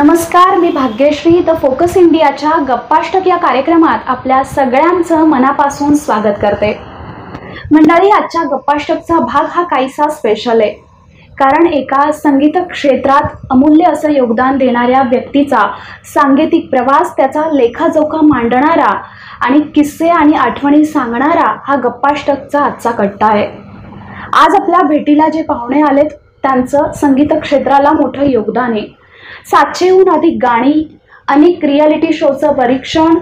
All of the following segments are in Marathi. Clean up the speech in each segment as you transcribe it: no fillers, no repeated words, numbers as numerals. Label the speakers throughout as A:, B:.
A: नमस्कार, मी भाग्यश्री द फोकस इंडियाच्या गप्पाष्टक या कार्यक्रमात आपल्या सगळ्यांचं मनापासून स्वागत करते. मंडळी, आजच्या गप्पाष्टकचा भाग हा काहीसा स्पेशल आहे, कारण एका संगीत क्षेत्रात अमूल्य असं योगदान देणाऱ्या व्यक्तीचा सांगीतिक प्रवास, त्याचा लेखाजोखा मांडणारा आणि किस्से आणि आठवणी सांगणारा हा गप्पाष्टकचा आजचा कट्टा आहे. आज आपल्या भेटीला जे पाहुणे आलेत त्यांचं संगीत क्षेत्राला मोठं योगदान आहे. 700हून अधिक गाणी, अनेक रियालिटी शोचं परीक्षण,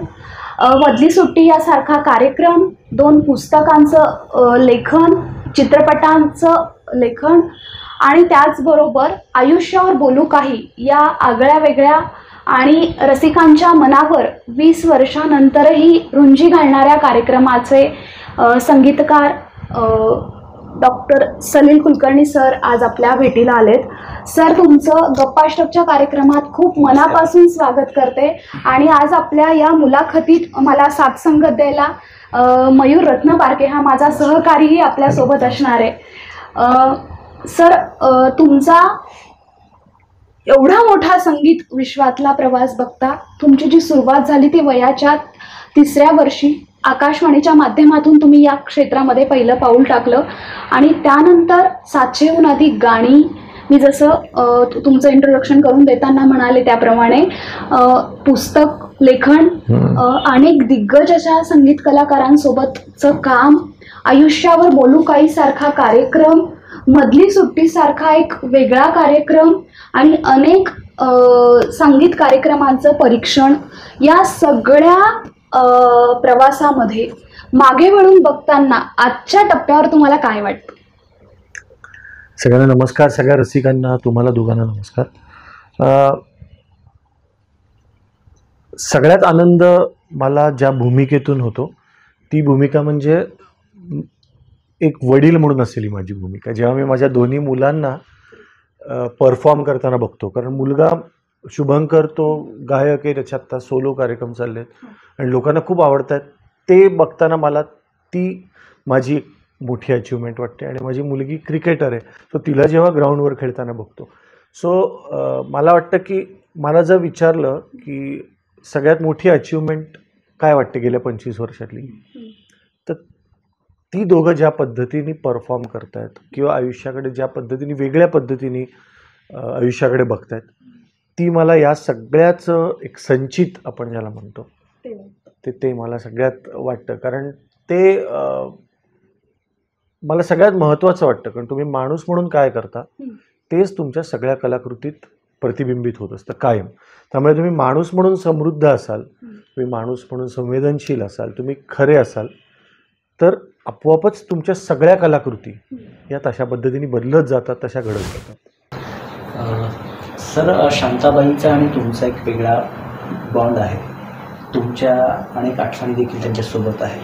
A: मधली सुट्टी यासारखा कार्यक्रम, 2 पुस्तकांचं लेखन, चित्रपटांचं लेखन आणि त्याचबरोबर आयुष्यावर बोलू काही या आगळ्या वेगळ्या आणि रसिकांच्या मनावर 20 वर्षांनंतरही रुंजी घालणाऱ्या कार्यक्रमाचे संगीतकार डॉक्टर सलील कुलकर्णी सर आज आपल्या भेटीला आलेत. सर, तुमचं गप्पाष्टकच्या कार्यक्रमात खूप मनापासून स्वागत करते आणि आज आपल्या या मुलाखतीत मला साथ संगत द्यायला मयूर रत्नपारखे हा माझा सहकारीही आपल्यासोबत असणार आहे. सर, तुमचा एवढा मोठा संगीत विश्वातला प्रवास बघता तुमची जी सुरुवात झाली ती वयाच्या 3ऱ्या वर्षी आकाशवाणीच्या माध्यमातून तुम्ही या क्षेत्रामध्ये पहिलं पाऊल टाकलं आणि त्यानंतर 700हून अधिक गाणी, मी जसं तुमचं इंट्रोडक्शन करून देताना म्हणाले त्याप्रमाणे पुस्तक लेखन, अनेक दिग्गज अशा संगीत कलाकारांसोबतचं काम, आयुष्यावर बोलू काही सारखा कार्यक्रम, मधली सुट्टीसारखा एक वेगळा कार्यक्रम आणि अनेक संगीत कार्यक्रमांचं परीक्षण, या सगळ्या प्रवासामध्ये मागे वळून बघताना आजच्या टप्प्यावर तुम्हाला काय वाटतं?
B: सगळ्यांना नमस्कार. सगळ्या रसिकांना, तुम्हाला दोघांना नमस्कार. सगळ्यात आनंद मला ज्या भूमिकेतून होतो ती भूमिका म्हणजे एक वडील म्हणून असलेली माझी भूमिका. जेव्हा मी माझ्या दोन्ही मुलांना परफॉर्म करताना बघतो, कारण मुलगा शुभंकर तो गायक आहे, त्याचे आत्ता सोलो कार्यक्रम चालले आहेत आणि लोकांना खूप आवडत आहेत, ते बघताना मला ती माझी मोठी अचिव्हमेंट वाटते. आणि माझी मुलगी क्रिकेटर आहे, तो तिला जेव्हा ग्राउंडवर खेळताना बघतो, सो मला वाटतं की मला जर विचारलं की सगळ्यात मोठी अचिव्हमेंट काय वाटते गेल्या 25 वर्षातली, तर ती दोघं ज्या पद्धतीने परफॉर्म करतायत किंवा आयुष्याकडे ज्या पद्धतीने वेगळ्या पद्धतीने आयुष्याकडे बघतायत, ती मला या सगळ्याचं एक संचित आपण ज्याला म्हणतो ते मला सगळ्यात वाटतं. कारण ते मला सगळ्यात महत्त्वाचं वाटतं, कारण तुम्ही माणूस म्हणून काय करता तेच तुमच्या सगळ्या कलाकृतीत प्रतिबिंबित होत असतं कायम. त्यामुळे तुम्ही माणूस म्हणून समृद्ध असाल, तुम्ही माणूस म्हणून संवेदनशील असाल, तुम्ही खरे असाल, तर आपोआपच तुमच्या सगळ्या कलाकृती या तशा पद्धतीने बदलत जातात, तशा घडत जातात.
C: सर, शांताबाईंचा आणि तुमचा एक वेगळा बॉन्ड आहे, तुमच्या अनेक आठवणी देखील त्यांच्यासोबत आहे.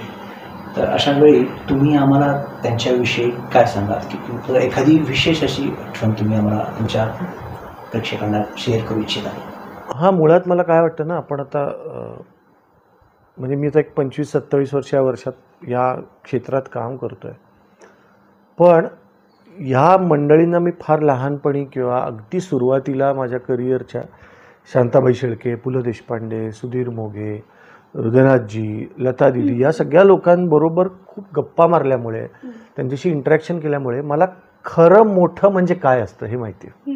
C: तर अशा वेळी तुम्ही आम्हाला त्यांच्याविषयी काय सांगाल, की तुमचं एखादी विशेष अशी आठवण तुम्ही आम्हाला तुमच्या प्रेक्षकांना शेअर करू इच्छिता?
B: हां, मुळात मला काय वाटतं ना, आपण आता म्हणजे मी आता एक 25-27 वर्ष या वर्षात या क्षेत्रात काम करतो आहे, पण ह्या मंडळींना मी फार लहानपणी किंवा अगदी सुरुवातीला माझ्या करिअरच्या शांताबाई शेळके, पु ल देशपांडे, सुधीर मोघे, हृदयनाथजी, लता दिदी या सगळ्या लोकांबरोबर खूप गप्पा मारल्यामुळे, त्यांच्याशी इंटरॅक्शन केल्यामुळे मला खरं मोठं म्हणजे काय असतं हे माहिती आहे.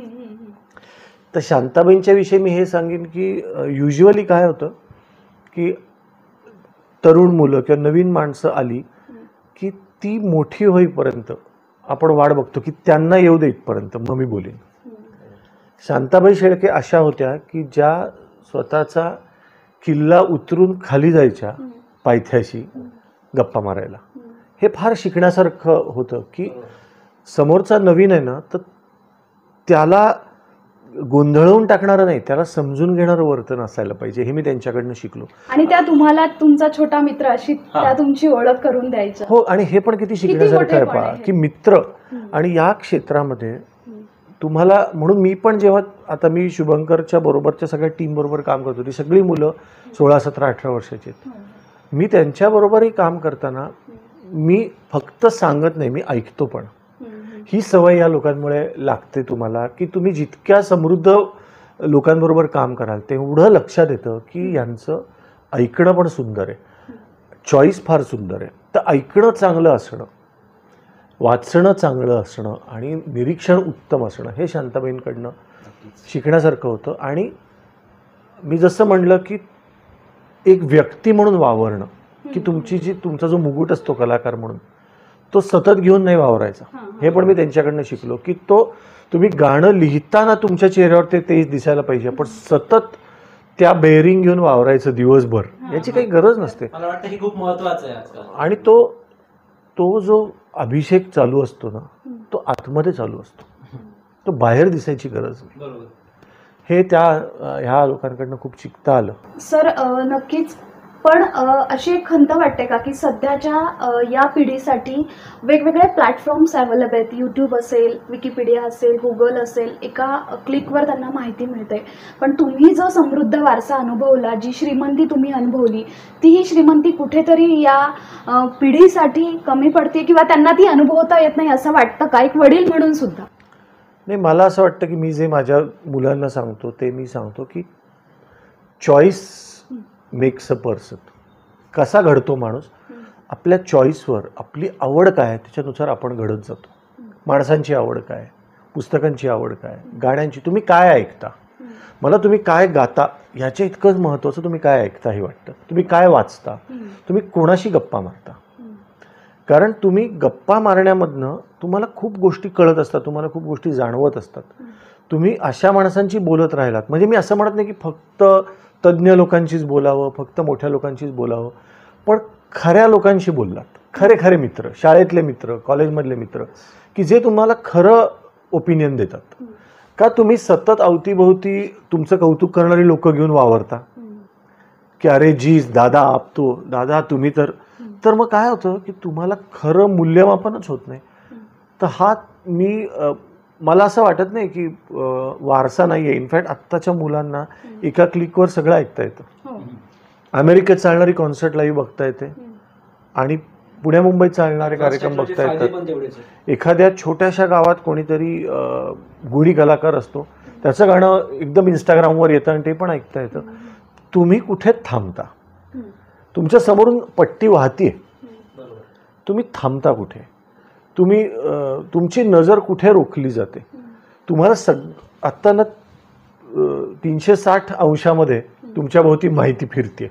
B: तर शांताबाईंच्या विषयी मी हे सांगेन की युज्युअली काय होतं की तरुण मुलं किंवा नवीन माणसं आली की ती मोठी होईपर्यंत आपण वाट बघतो की त्यांना येऊ दे इथपर्यंत मग मी बोलेन. शांताबाई शेळके अशा होत्या की ज्या स्वतःचा किल्ला उतरून खाली जायच्या पायथ्याशी गप्पा मारायला. हे फार शिकण्यासारखं होतं की समोरचा नवीन आहे ना, तर त्याला गोंधळवून टाकणारं नाही, त्याला समजून घेणारं वर्तन असायला पाहिजे, हे मी त्यांच्याकडनं शिकलो.
A: आणि त्या तुम्हाला तुमचा छोटा मित्र अशी त्या तुमची ओळख करून द्यायच्या.
B: हो, आणि हे पण किती शिकण्यासारखं आहे पहा की मित्र आणि या क्षेत्रामध्ये तुम्हाला, म्हणून मी पण जेव्हा आता मी शुभंकरच्या बरोबरच्या सगळ्या टीम बरोबर काम करतो, ती सगळी मुलं 16, 17, 18 वर्षाची आहेत. मी त्यांच्याबरोबरही काम करताना मी फक्त सांगत नाही, मी ऐकतो पण. ही सवय या लोकांमुळे लागते तुम्हाला की तुम्ही जितक्या समृद्ध लोकांबरोबर काम कराल तेवढं लक्षात येतं की यांचं ऐकणं पण सुंदर आहे, चॉईस फार सुंदर आहे. तर ऐकणं चांगलं असणं, वाचणं चांगलं असणं आणि निरीक्षण उत्तम असणं हे शांताबाईंकडनं शिकण्यासारखं होतं. आणि मी जसं म्हणलं की एक व्यक्ती म्हणून वावरणं, की तुमचा जो मुकुट असतो कलाकार म्हणून तो सतत घेऊन नाही वावरायचा, हे पण मी त्यांच्याकडनं शिकलो. की तुम्ही गाणं लिहिताना तुमच्या चेहऱ्यावर ते तेज दिसायला पाहिजे, पण सतत त्या बेअरिंग घेऊन वावरायचं दिवसभर याची काही गरज नसते.
C: मला वाटतं हे खूप महत्त्वाचं आहे आजकाल.
B: आणि तो जो अभिषेक चालू असतो ना तो आतमध्ये चालू असतो, तो बाहेर दिसायची गरज नाही.
C: बरोबर.
B: हे ह्या लोकांकडनं खूप शिकता आलं.
A: सर नक्कीच. पण अशी एक खंत वाटते का की सध्याच्या या पिढीसाठी वेगवेगळे प्लॅटफॉर्म्स अवेलेबल आहेत, यूट्यूब असेल, विकिपीडिया असेल, गुगल असेल, एका क्लिकवर त्यांना माहिती मिळते. पण तुम्ही जो समृद्ध वारसा अनुभवला, जी श्रीमंती तुम्ही अनुभवली, ती ही श्रीमंती कुठेतरी या पिढीसाठी कमी पडते किंवा त्यांना ती अनुभवता येत नाही असं वाटतं का, एक वडील म्हणून सुद्धा?
B: नाही, मला असं वाटतं की मी जे माझ्या मुलांना सांगतो ते मी सांगतो की चॉईस मेक्स अ पर्सन. कसा घडतो माणूस, आपल्या चॉईसवर, आपली आवड काय आहे त्याच्यानुसार आपण घडत जातो. माणसांची आवड काय, पुस्तकांची आवड काय, गाण्यांची, तुम्ही काय ऐकता, मला तुम्ही काय गाता ह्याच्या इतकंच महत्त्वाचं तुम्ही काय ऐकता हे वाटतं. तुम्ही काय वाचता, तुम्ही कोणाशी गप्पा मारता. कारण तुम्ही गप्पा मारण्यामधनं तुम्हाला खूप गोष्टी कळत असतात, तुम्हाला खूप गोष्टी जाणवत असतात. तुम्ही अशा माणसांची बोलत राहिलात, म्हणजे मी असं म्हणत नाही की फक्त तज्ज्ञ लोकांशीच बोलावं, फक्त मोठ्या लोकांशीच बोलावं, पण खऱ्या लोकांशी बोललात, खरे मित्र, शाळेतले मित्र, कॉलेजमधले मित्र, की जे तुम्हाला खरं ओपिनियन देतात. का तुम्ही सतत अवतीभोवती तुमचं कौतुक करणारी लोक घेऊन वावरता की अरे जीज दादा आप तो दादा तुम्ही तर मग काय होतं की तुम्हाला खरं मूल्यमापनच होत नाही. तर मला असं वाटत नाही की वारसा नाही आहे. इनफॅक्ट आत्ताच्या मुलांना एका क्लिकवर सगळं ऐकता येतं. अमेरिकेत चालणारी कॉन्सर्ट लाईव्ह बघता येते आणि पुण्या मुंबईत चालणारे कार्यक्रम बघता येतात. एखाद्या छोट्याशा गावात कोणीतरी गुणी कलाकार असतो, त्याचं गाणं एकदम इंस्टाग्रामवर येतं आणि ते पण ऐकता येतं. तुम्ही कुठे थांबता, तुमच्या समोरून पट्टी वाहतीये, तुम्ही थांबता कुठे, तुमची नजर कुठे रोखली जाते. तुम्हाला आत्ता ना 360 अंशामध्ये तुमच्या भोवती माहिती फिरते,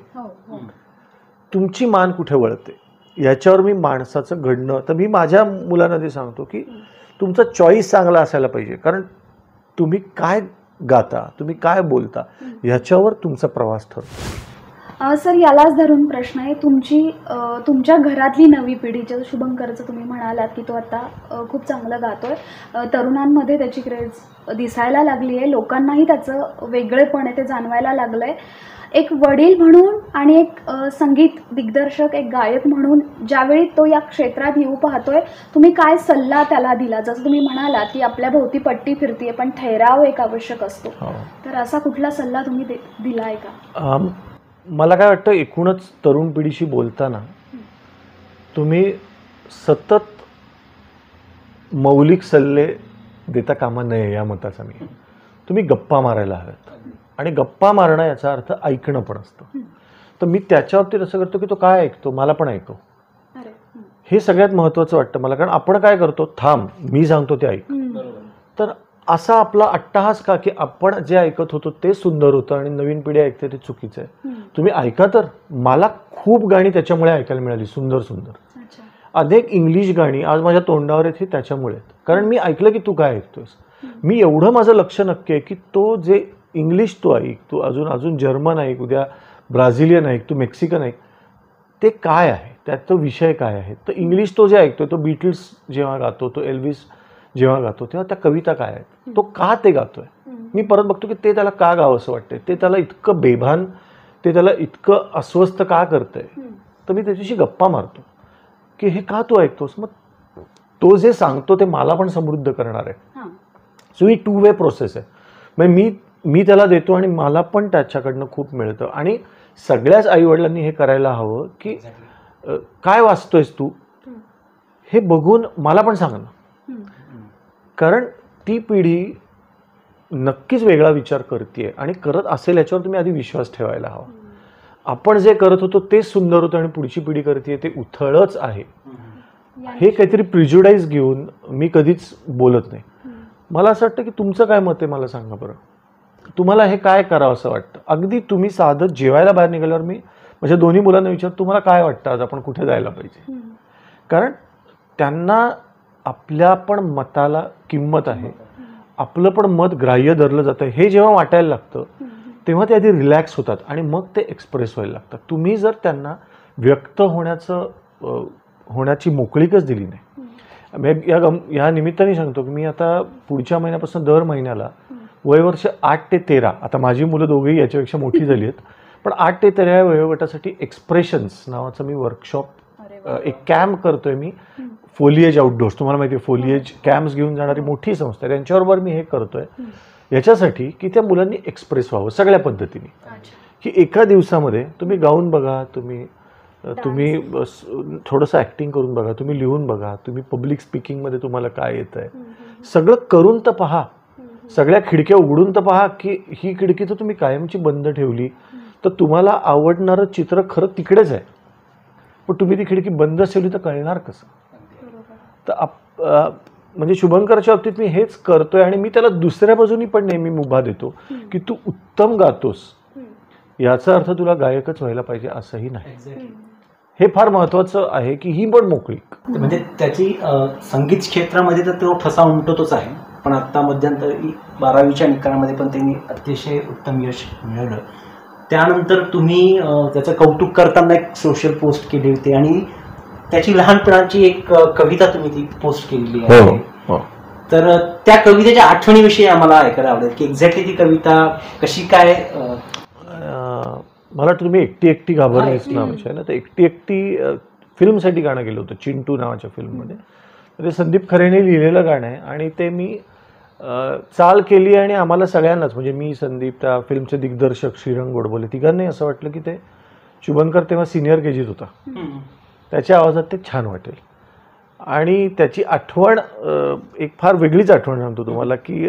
B: तुमची मान कुठे वळते, याच्यावर मी माणसाचं घडणं. तर मी माझ्या मुलांना ते सांगतो की तुमचा चॉईस चांगला असायला पाहिजे, कारण तुम्ही काय गाता, तुम्ही काय बोलता ह्याच्यावर तुमचा प्रवास ठरतो.
A: सर यालाच धरून प्रश्न आहे, तुमच्या घरातली नवी पिढी, जे शुभंकरचं तुम्ही म्हणालात की तो आता खूप चांगलं गातोय, तरुणांमध्ये त्याची क्रेज दिसायला लागली आहे, लोकांनाही त्याचं वेगळेपण आहे ते जाणवायला लागलं आहे. एक वडील म्हणून आणि एक संगीत दिग्दर्शक, एक गायक म्हणून ज्यावेळी तो या क्षेत्रात येऊ पाहतोय, तुम्ही काय सल्ला त्याला दिला? जसं तुम्ही म्हणालात की आपल्या भोवती पट्टी फिरतीये पण ठहराव एक आवश्यक असतो, तर असा कुठला सल्ला तुम्ही दिला आहे का?
B: मला काय वाटतं, एकूणच तरुण पिढीशी बोलताना तुम्ही सतत मौलिक सल्ले देता कामा नये या मताचा मी. तुम्ही गप्पा मारायला हव्यात, आणि गप्पा मारणं याचा अर्थ ऐकणं पण असतं. तर मी त्याच्या बाबतीत असं करतो की तो काय ऐकतो मला पण ऐकव, हे सगळ्यात महत्त्वाचं वाटतं मला. कारण आपण काय करतो, थांब मी सांगतो ते ऐक. तर असा आपला अट्टहास का की आपण जे ऐकत होतो ते सुंदर होतं आणि नवीन पिढी ऐकते ते चुकीचं आहे. तुम्ही ऐका. तर मला खूप गाणी त्याच्यामुळे ऐकायला मिळाली, सुंदर सुंदर अनेक इंग्लिश गाणी आज माझ्या तोंडावर आहेत, हे त्याच्यामुळे आहेत. कारण मी ऐकलं की तू काय ऐकतोयस. मी एवढं माझं लक्ष नक्की आहे की तो जे इंग्लिश तू ऐक, तू अजून जर्मन ऐक, उद्या ब्राझिलियन ऐक, तू मेक्सिकन ऐक, ते काय आहे, त्याचा विषय काय आहे. तर इंग्लिश तो जे ऐकतो, तो बीटल्स जेव्हा गातो, तो एल्विस जेव्हा गातो, तेव्हा त्या कविता काय आहेत, तो का ते गातोय. मी परत बघतो की ते त्याला का गावं असं वाटतंय, ते त्याला इतकं बेभान, ते त्याला इतकं अस्वस्थ का करतंय. तर मी त्याच्याशी गप्पा मारतो की हे का तू ऐकतोस. मग तो जे सांगतो ते मला पण समृद्ध करणार आहे. सो ही 2 वे प्रोसेस आहे. म्हणजे मी त्याला देतो आणि मला पण त्याच्याकडनं खूप मिळतं. आणि सगळ्याच आईवडिलांनी हे करायला हवं की काय वाचतोयस तू हे बघून मला पण सांग ना. कारण ती पिढी नक्कीच वेगळा विचार करते आणि करत असेल याच्यावर तुम्ही आधी विश्वास ठेवायला हवा. आपण जे करत होतो तेच सुंदर होतं आणि पुढची पिढी करते ते उथळच आहे, हे काहीतरी प्रिज्युडाईज घेऊन मी कधीच बोलत नाही. मला असं वाटतं की तुमचं काय मत आहे मला सांगा बरं. तुम्हाला हे काय करावं असं वाटतं. अगदी तुम्ही साधं जेवायला बाहेर निघाल्यावर मी माझ्या दोन्ही मुलांना विचारतो तुम्हाला काय वाटतं आज आपण कुठे जायला पाहिजे. कारण त्यांना आपल्या पण मताला किंमत आहे, आपलं पण मत ग्राह्य धरलं जातं हे जेव्हा वाटायला लागतं तेव्हा ते आधी रिलॅक्स होतात आणि मग ते एक्सप्रेस व्हायला लागतात. तुम्ही जर त्यांना व्यक्त होण्याची मोकळीकच दिली नाही. या निमित्ताने सांगतो की मी आता पुढच्या महिन्यापासून दर महिन्याला वयवर्ष 8 ते 13, आता माझी मुलं दोघेही याच्यापेक्षा मोठी झाली आहेत, पण 8 ते 13 या वयोगटासाठी एक्सप्रेशन्स नावाचं मी वर्कशॉप एक कॅम्प करतोय मी. फोलिएज आउटडोर्स, तुम्हाला माहिती आहे फोलिएज कॅम्प्स घेऊन जाणारी मोठी संस्था आहे, त्यांच्याबरोबर मी हे करतोय याच्यासाठी की त्या मुलांनी एक्सप्रेस व्हावं सगळ्या पद्धतीने. की एका दिवसामध्ये तुम्ही गाऊन बघा, तुम्ही थोडंसं ॲक्टिंग करून बघा, तुम्ही लिहून बघा, तुम्ही पब्लिक स्पीकिंगमध्ये तुम्हाला काय येतं आहे सगळं करून तर पहा. सगळ्या खिडक्या उघडून तर पहा की ही खिडकी तर तुम्ही कायमची बंद ठेवली तर तुम्हाला आवडणारं चित्र खरं तिकडेच आहे, पण तुम्ही ती खिडकी बंद ठेवली तर कळणार कसं. तर म्हणजे शुभंकरच्या बाबतीत मी हेच करतोय आणि मी त्याला दुसऱ्या बाजूनी पण नेहमी मुभा देतो की तू उत्तम गातोस, याचा अर्थ तुला गायकच व्हायला पाहिजे असंही नाही. हे फार महत्वाचं आहे की ही पण मोकळी.
C: म्हणजे त्याची संगीत क्षेत्रामध्ये तर तो ठसा उमटतच आहे, पण आता मध्यंतरी 12वीच्या निकालामध्ये पण त्यांनी अतिशय उत्तम यश मिळवलं. त्यानंतर तुम्ही त्याचं कौतुक करताना एक सोशल पोस्ट केली होती आणि त्याची लहानपणाची एक कविता तुम्ही ती पोस्ट केलेली आहे. तर त्या कवितेच्या आठवणीविषयी आम्हाला ऐकायला आवडेल की एक्झॅक्टली ती कविता कशी काय.
B: मला वाटतं तुम्ही एकटी एकटी घाबरलीस नावाची आहे ना, तर एकटी एकटी फिल्मसाठी गाणं गेलं होतं चिंटू नावाच्या फिल्ममध्ये. ते संदीप खरेने लिहिलेलं गाणं आहे आणि ते मी चाल केली आणि आम्हाला सगळ्यांनाच म्हणजे मी, संदीप, त्या फिल्मचे दिग्दर्शक श्रीरंग गोडबोले तिघांनाही असं वाटलं की ते शुभंकर तेव्हा सिनियर केजीत होता, त्याच्या आवाजात ते छान वाटेल. आणि त्याची आठवण एक फार वेगळीच आठवण सांगतो तुम्हाला की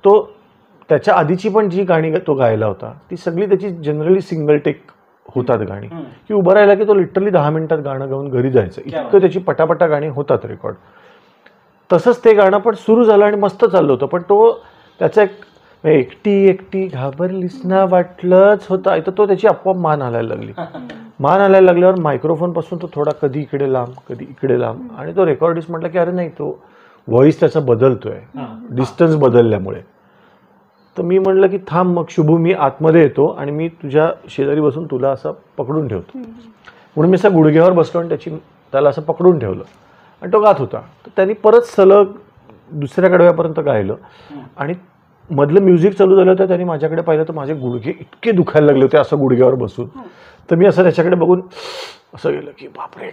B: तो त्याच्या आधीची पण जी गाणी तो गायला होता ती सगळी त्याची जनरली सिंगल टेक होतात गाणी, की उभं राहिला की तो लिटरली 10 मिनिटात गाणं गाऊन घरी जायचं, इतकं त्याची पटापटा गाणी होतात रेकॉर्ड. तसंच ते गाणं पण सुरू झालं आणि मस्त चाललं होतं, पण तो त्याचा एकटी एकटी घाबरलीस ना वाटलंच होता, इथं तो त्याची आपोआप मान हालायला लागली. मान हालायला लागल्यावर मायक्रोफोनपासून तो थोडा कधी इकडे लांब कधी इकडे लांब, आणि तो रेकॉर्डिस्ट म्हटलं की अरे नाही, तो व्हॉइस त्याचा बदलतोय डिस्टन्स बदलल्यामुळे. तर मी म्हटलं की थांब मग शुभू, मी आतमध्ये येतो आणि मी तुझ्या शेजारी बसून तुला असं पकडून ठेवतो. म्हणून मी असं गुडघ्यावर बसलो आणि त्याला असं पकडून ठेवलं आणि तो गात होता. तर त्यांनी परत सलग दुसऱ्या कडव्यापर्यंत गायलं आणि मधलं म्युझिक चालू झालं होतं. त्यांनी माझ्याकडे पाहिलं तर माझे गुडघे इतके दुखायला लागले होते असं गुडघ्यावर बसून. तर मी असं त्याच्याकडे बघून असं गेलं की बापरे,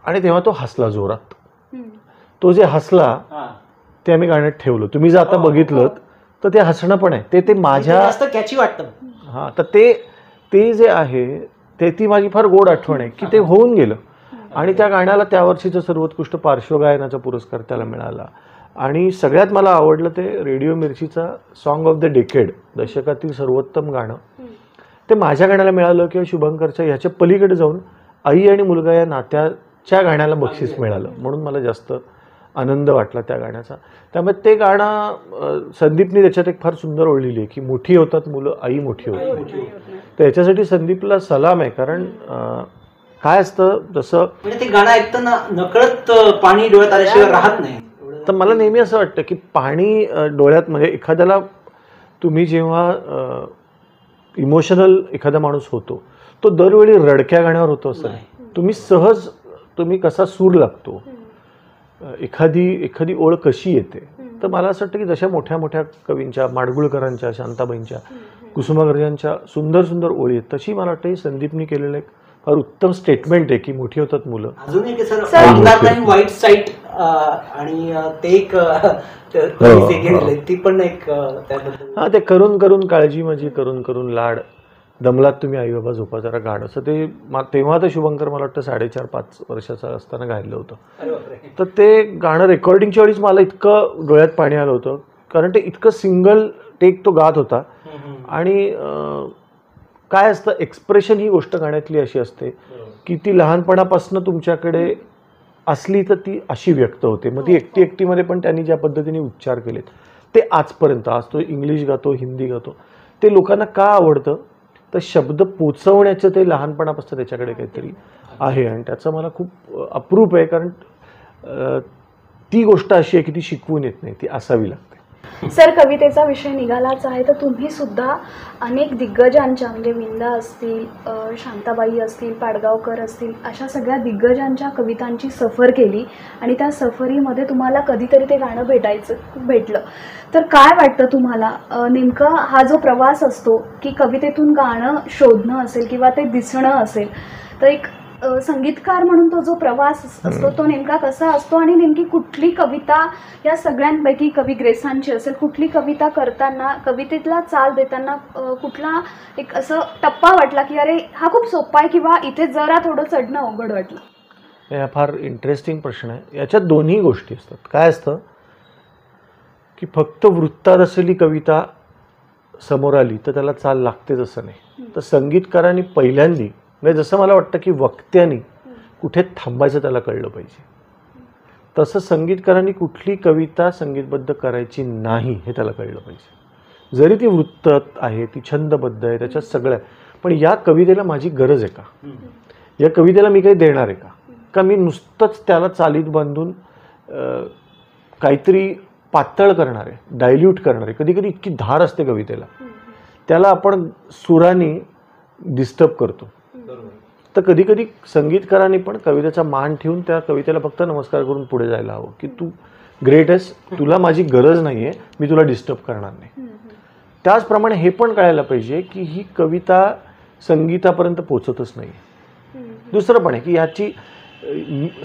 B: आणि तेव्हा तो हसला जोरात. तो जे हसला ते आम्ही गाण्यात ठेवलं. तुम्ही जर आता बघितलं तर ते हसणं पण आहे ते माझ्या
C: कॅची वाटतं.
B: हां, तर ते जे आहे ते ती माझी फार गोड आठवण आहे की ते होऊन गेलं. आणि त्या गाण्याला त्या वर्षीचं सर्वोत्कृष्ट पार्श्वगायनाचा पुरस्कार त्याला मिळाला. आणि सगळ्यात मला आवडलं ते रेडिओ मिर्चीचा सॉन्ग ऑफ द डेकेड, दशकातील सर्वोत्तम गाणं, ते माझ्या गाण्याला मिळालं किंवा शुभंकरच्या ह्याच्या पलीकडे जाऊन आई आणि मुलगा या नात्याच्या गाण्याला बक्षीस मिळालं. म्हणून मला जास्त आनंद वाटला त्या गाण्याचा. त्यामुळे ते गाणं संदीपने त्याच्यात एक फार सुंदर ओळ लिहिली आहे की मोठी होतात मुलं, आई मोठी होते. तर याच्यासाठी संदीपला सलाम आहे. कारण काय असतं जसं
C: म्हणजे ते गाणं ऐकताना नकळत पाणी डोळ्यात आल्याशिवाय राहत नाही.
B: तर मला नेहमी असं वाटतं की पाणी डोळ्यात, म्हणजे एखाद्याला तुम्ही जेव्हा इमोशनल एखादा माणूस होतो तो दरवेळी रडक्या गाण्यावर होतो असं नाही. तुम्ही सहज तुम्ही कसा सूर लागतो, एखादी ओळ कशी येते. तर मला असं वाटतं की जशा मोठ्या मोठ्या कवींच्या, माडगुळकरांच्या, शांताबाईंच्या, कुसुमाग्रजांच्या सुंदर सुंदर ओळी आहेत, तशी मला वाटतं संदीपनी केलेलं एक फार उत्तम स्टेटमेंट आहे की मोठी होतात मुलं.
C: अजून एक व्हाईट साईट आणि ते एक ती पण एक
B: हां, ते करून करून काळजी माझी, करून करून लाड, दमलात तुम्ही आई बाबा झोपा जरा गाणं, असं ते तेव्हा तर शुभंकर मला वाटतं 4.5-5 वर्षाचा असताना गायलं होतं. तर ते गाणं रेकॉर्डिंगच्या वेळीच मला इतकं डोळ्यात पाणी आलं होतं. कारण ते इतकं सिंगल टेक तो गात होता. आणि काय असतं, एक्सप्रेशन ही गोष्ट गाण्यातली अशी असते की ती लहानपणापासून तुमच्याकडे असली तर ती अशी व्यक्त होते. मग ती एकटीमध्ये पण त्यांनी ज्या पद्धतीने उच्चार केलेत ते आजपर्यंत, आज तो इंग्लिश गातो, हिंदी गातो, ते लोकांना का आवडतं तर शब्द पोचवण्याचं ते लहानपणापासून त्याच्याकडे काहीतरी आहे. आणि त्याचं मला खूप अप्रूप आहे, कारण ती गोष्ट अशी आहे की ती शिकवून येत नाही, ती असावी लागते.
A: सर, कवितेचा विषय निघालाच आहे तर तुम्ही सुद्धा अनेक दिग्गजांच्या, म्हणजे विंदा असतील, शांताबाई असतील, पाडगावकर असतील, अशा सगळ्या दिग्गजांच्या कवितांची सफर केली आणि त्या सफरीमध्ये तुम्हाला कधीतरी ते गाणं भेटलं. तर काय वाटतं तुम्हाला, नेमकं हा जो प्रवास असतो की कवितेतून गाणं शोधणं असेल किंवा ते दिसणं असेल, तर एक संगीतकार म्हणून तो जो प्रवास असतो तो नेमका कसा असतो, आणि नेमकी कुठली कविता या सगळ्यांपैकी, कवी ग्रेसांची असेल, कुठली कविता करताना, कवितेतला चाल देताना कुठला एक असं टप्पा वाटला की अरे हा खूप सोपा आहे किंवा इथे जरा थोडं चढणं अवघड वाटलं?
B: हा फार इंटरेस्टिंग प्रश्न आहे. याच्यात दोन्ही गोष्टी असतात. काय असतं की फक्त वृत्तात असलेली कविता समोर आली तर त्याला चाल लागतेच असं नाही. तर संगीतकारांनी पहिल्यांदी, म्हणजे जसं मला वाटतं की वक्त्यांनी कुठे थांबायचं त्याला कळलं पाहिजे, तसं संगीतकारांनी कुठली कविता संगीतबद्ध करायची नाही हे त्याला कळलं पाहिजे. जरी ती वृत्तात आहे, ती छंदबद्ध आहे, त्याच्यात सगळं आहे, पण या कवितेला माझी गरज आहे का, या कवितेला मी काही देणार आहे का मी नुसतंच त्याला चालीत बांधून काहीतरी पातळ करणार आहे, डायल्यूट करणार आहे. कधी कधी इतकी धार असते कवितेला, त्याला आपण सुराने डिस्टर्ब करतो. तर कधी कधी संगीतकारांनी पण कवितेचा मान ठेवून त्या कवितेला फक्त नमस्कार करून पुढे जायला हवं की तू ग्रेट आहेस, तुला माझी गरज नाही आहे, मी तुला डिस्टर्ब करणार नाही. त्याचप्रमाणे हे पण कळायला पाहिजे की ही कविता संगीतापर्यंत पोचतच नाही. दुसरं पण आहे की याची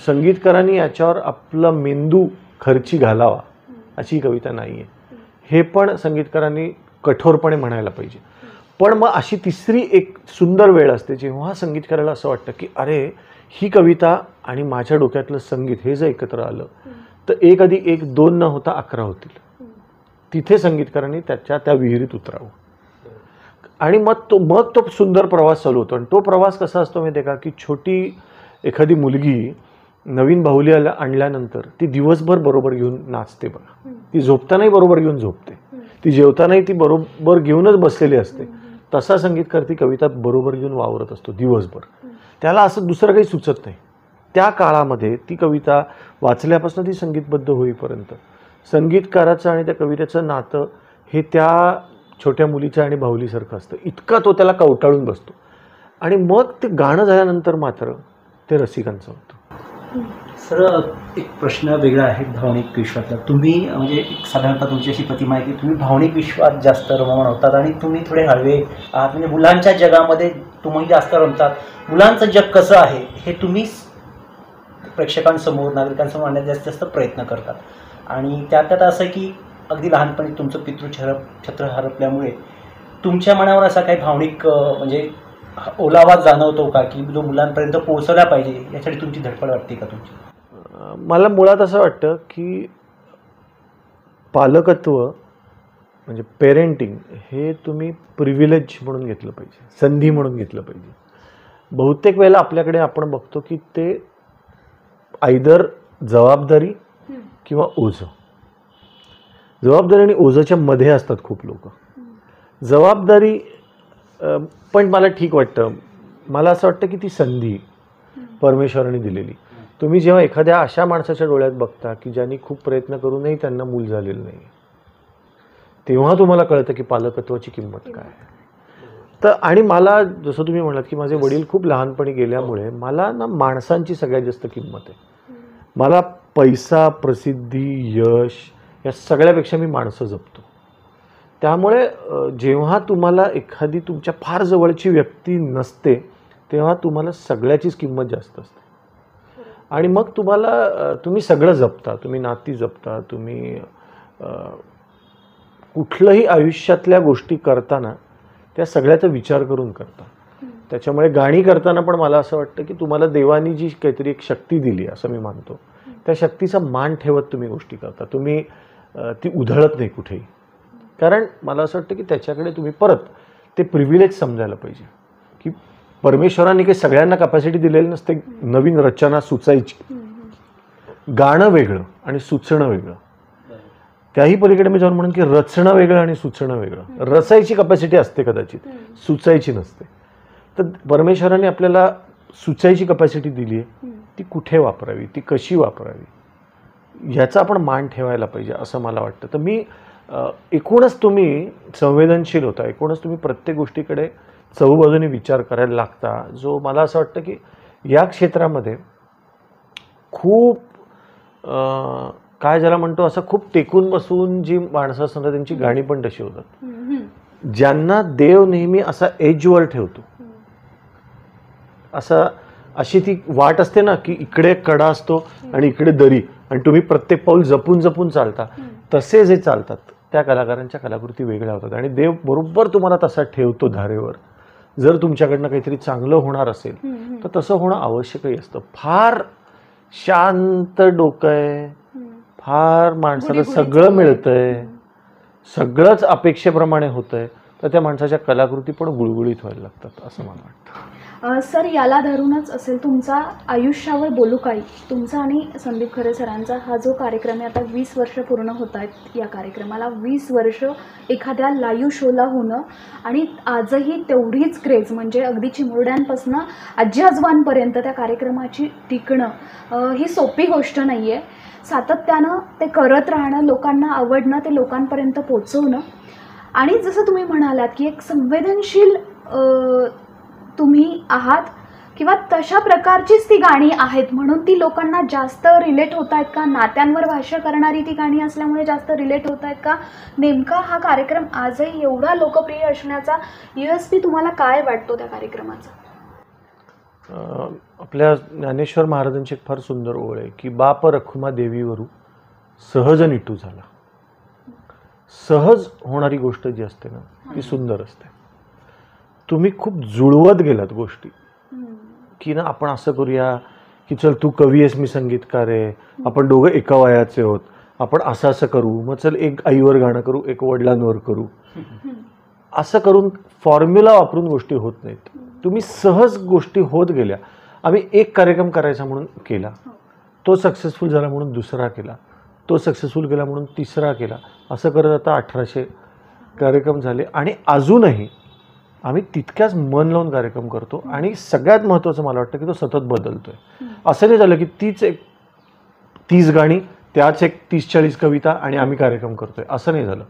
B: संगीतकारांनी याच्यावर आपला मेंदू खर्ची घालावा अशी ही कविता नाही आहे, हे पण संगीतकारांनी कठोरपणे म्हणायला पाहिजे. पण मग अशी तिसरी एक सुंदर वेळ असते जेव्हा संगीतकाराला असं वाटतं की अरे ही कविता आणि माझ्या डोक्यातलं संगीत हे जर एकत्र आलं तर 1 + 1 2 न होता 11 होतील. तिथे संगीतकारांनी त्या विहिरीत उतरावं आणि मग तो सुंदर प्रवास चालू होतो. आणि तो प्रवास कसा असतो माहिती आहे का, की छोटी एखादी मुलगी नवीन बाहुली आणल्यानंतर ती दिवसभर बरोबर घेऊन नाचते बघा, ती झोपतानाही बरोबर घेऊन झोपते, ती जेवतानाही ती बरोबर घेऊनच बसलेली असते. तसा संगीतकार ती कविता बरोबर घेऊन वावरत असतो दिवसभर. त्याला असं दुसरं काही सुचत नाही. त्या काळामध्ये ती कविता वाचल्यापासून ती संगीतबद्ध होईपर्यंत संगीतकाराचं आणि त्या कवितेचं नातं हे त्या छोट्या मुलीच्या आणि बाहुलीसारखं असतं. इतका तो त्याला कवटाळून बसतो आणि मग ते गाणं झाल्यानंतर मात्र ते रसिकांचं होतं.
C: सर, एक प्रश्न वेगळा आहे भावनिक विश्वातला. तुम्ही म्हणजे साधारणतः तुमची अशी प्रतिमा आहे की तुम्ही भावनिक विश्वात जास्त रममाण होतात आणि तुम्ही थोडे हळवे आहात. म्हणजे मुलांच्या जगामध्ये तुम्ही जास्त रमतात. मुलांचं जग कसं आहे हे तुम्ही प्रेक्षकांसमोर, नागरिकांसमोर आणण्याचा जास्तीत जास्त प्रयत्न करतात. आणि त्यात असं की अगदी लहानपणी तुमचं पितृछत्र हरपल्यामुळे तुमच्या मनावर असा काही भावनिक म्हणजे ओलावा जाणवतो का की जो मुलांपर्यंत पोहोचवला पाहिजे, यासाठी तुमची धडपड वाटते का तुमची?
B: मला मुळात असं वाटतं की पालकत्व म्हणजे पेरेंटिंग हे तुम्ही प्रिव्हिलेज म्हणून घेतलं पाहिजे, संधी म्हणून घेतलं पाहिजे. बहुतेक वेळेला आपल्याकडे आपण बघतो की ते आयदर जबाबदारी किंवा ओझं, जबाबदारी आणि ओझाच्या मध्ये असतात खूप लोक. जबाबदारी पण मला ठीक वाटतं. मला असं वाटतं की ती संधी परमेश्वराने दिलेली. तुम्ही जेव्हा एखाद्या अशा माणसाच्या डोळ्यात बघता की ज्यांनी खूप प्रयत्न करूनही त्यांना मूल झालेलं नाही, तेव्हा तुम्हाला कळतं की पालकत्वाची किंमत काय आहे. तर आणि मला जसं तुम्ही म्हणालात की माझे वडील खूप लहानपणी गेल्यामुळे मला ना माणसांची सगळ्यात जास्त किंमत आहे. मला पैसा, प्रसिद्धी, यश या सगळ्यापेक्षा मी माणसं जपतो. त्यामुळे जेव्हा तुम्हाला एखादी तुमच्या फार जवळची व्यक्ती नसते तेव्हा तुम्हाला सगळ्याचीच किंमत जास्त असते. आणि मग तुम्ही सगळं जपता, तुम्ही नाती जपता, तुम्ही कुठलंही आयुष्यातल्या गोष्टी करताना त्या सगळ्याचा विचार करून करता. त्याच्यामुळे गाणी करताना पण मला असं वाटतं की तुम्हाला देवानी जी काहीतरी एक शक्ती दिली असं मी मानतो, त्या शक्तीचा मान ठेवत तुम्ही गोष्टी करता. तुम्ही ती उधळत नाही कुठेही. कारण मला असं वाटतं की त्याच्याकडे तुम्ही परत ते प्रिव्हिलेज समजायला पाहिजे की परमेश्वराने काही सगळ्यांना कॅपॅसिटी दिलेली नसते नवीन रचना सुचायची. गाणं वेगळं आणि सुचणं वेगळं. त्याही पलीकडे मी जाऊन म्हणून की रचणं वेगळं आणि सुचणं वेगळं. रचायची कॅपॅसिटी असते कदाचित, सुचायची नसते. तर परमेश्वराने आपल्याला सुचायची कॅपॅसिटी दिली आहे, ती कुठे वापरावी, ती कशी वापरावी याचा आपण मान ठेवायला पाहिजे असं मला वाटतं. तर मी एकूणच तुम्ही संवेदनशील होता, एकूणच तुम्ही प्रत्येक गोष्टीकडे चहूबाजूने विचार करायला लागता, जो मला असं वाटतं की या क्षेत्रामध्ये खूप काय ज्याला म्हणतो असं खूप टेकून बसून जी माणसं असतात त्यांची गाणी पण तशी होतात, ज्यांना देव नेहमी असा एजवर ठेवतो. अशी ती वाट असते ना की इकडे कडा असतो आणि इकडे दरी, आणि तुम्ही प्रत्येक पाऊल जपून जपून चालता. तसे जे चालतात त्या कलाकारांच्या कलाकृती वेगळ्या होतात आणि देव बरोबर तुम्हाला तसा ठेवतो धारेवर. जर तुमच्याकडनं काहीतरी चांगलं होणार असेल तर तसं होणं आवश्यकही असतं. फार शांत डोकं आहे, फार माणसाला सगळं मिळतंय, सगळंच अपेक्षेप्रमाणे होतंय, तर त्या माणसाच्या कलाकृती पण गुळगुळीत व्हायला लागतात असं मला वाटतं.
A: सर, याला धरूनच असेल तुमचा आयुष्यावर बोलू काही, तुमचा आणि संदीप खरे सरांचा हा जो कार्यक्रम आहे, आता 20 वर्ष पूर्ण होत आहेत या कार्यक्रमाला. 20 वर्ष एखाद्या लाईव्ह शोला होणं आणि आजही तेवढीच क्रेज, म्हणजे अगदी चिमुरड्यांपासून आजी आजोबांपर्यंत त्या कार्यक्रमाची टिकणं ही सोपी गोष्ट नाही आहे. सातत्यानं ते करत राहणं, लोकांना आवडणं, ते लोकांपर्यंत पोचवणं. आणि जसं तुम्ही म्हणालात की एक संवेदनशील तुम्ही आहात किंवा तशा प्रकारचीच ती गाणी आहेत म्हणून ती लोकांना जास्त रिलेट होत आहेत का? नात्यांवर भाष्य करणारी ती गाणी असल्यामुळे जास्त रिलेट होत आहेत का? नेमका हा कार्यक्रम आजही एवढा लोकप्रिय असण्याचा USP तुम्हाला काय वाटतो त्या कार्यक्रमाचा?
B: आपल्या ज्ञानेश्वर महाराजांची एक फार सुंदर ओळ आहे की बाप रखुमा देवीवरू सहज निटू झाला. सहज होणारी गोष्ट जी असते ना ती सुंदर असते. तुम्ही खूप जुळवत गेलात गोष्टी की ना आपण असं करूया की चल तू कवी आहेस, मी संगीतकार आहे, आपण दोघं एका वयाचे आहोत, आपण असं असं करू, मग चल एक आईवर गाणं करू, एक वडिलांवर करू. असं करून फॉर्म्युला वापरून गोष्टी होत नाहीत. तुम्ही सहज गोष्टी होत गेल्या. आम्ही एक कार्यक्रम करायचा म्हणून केला, तो सक्सेसफुल झाला म्हणून दुसरा केला, तो सक्सेसफुल केला म्हणून तिसरा केला, असं करत आता 1800 कार्यक्रम झाले. आणि अजूनही आम्ही तितक्याच मन लावून कार्यक्रम करतो. आणि सगळ्यात महत्त्वाचं मला वाटतं की तो सतत बदलतोय. असं नाही झालं की तीच एक 30 गाणी, त्याच एक 30-40 कविता आणि आम्ही कार्यक्रम करतोय, असं नाही झालं.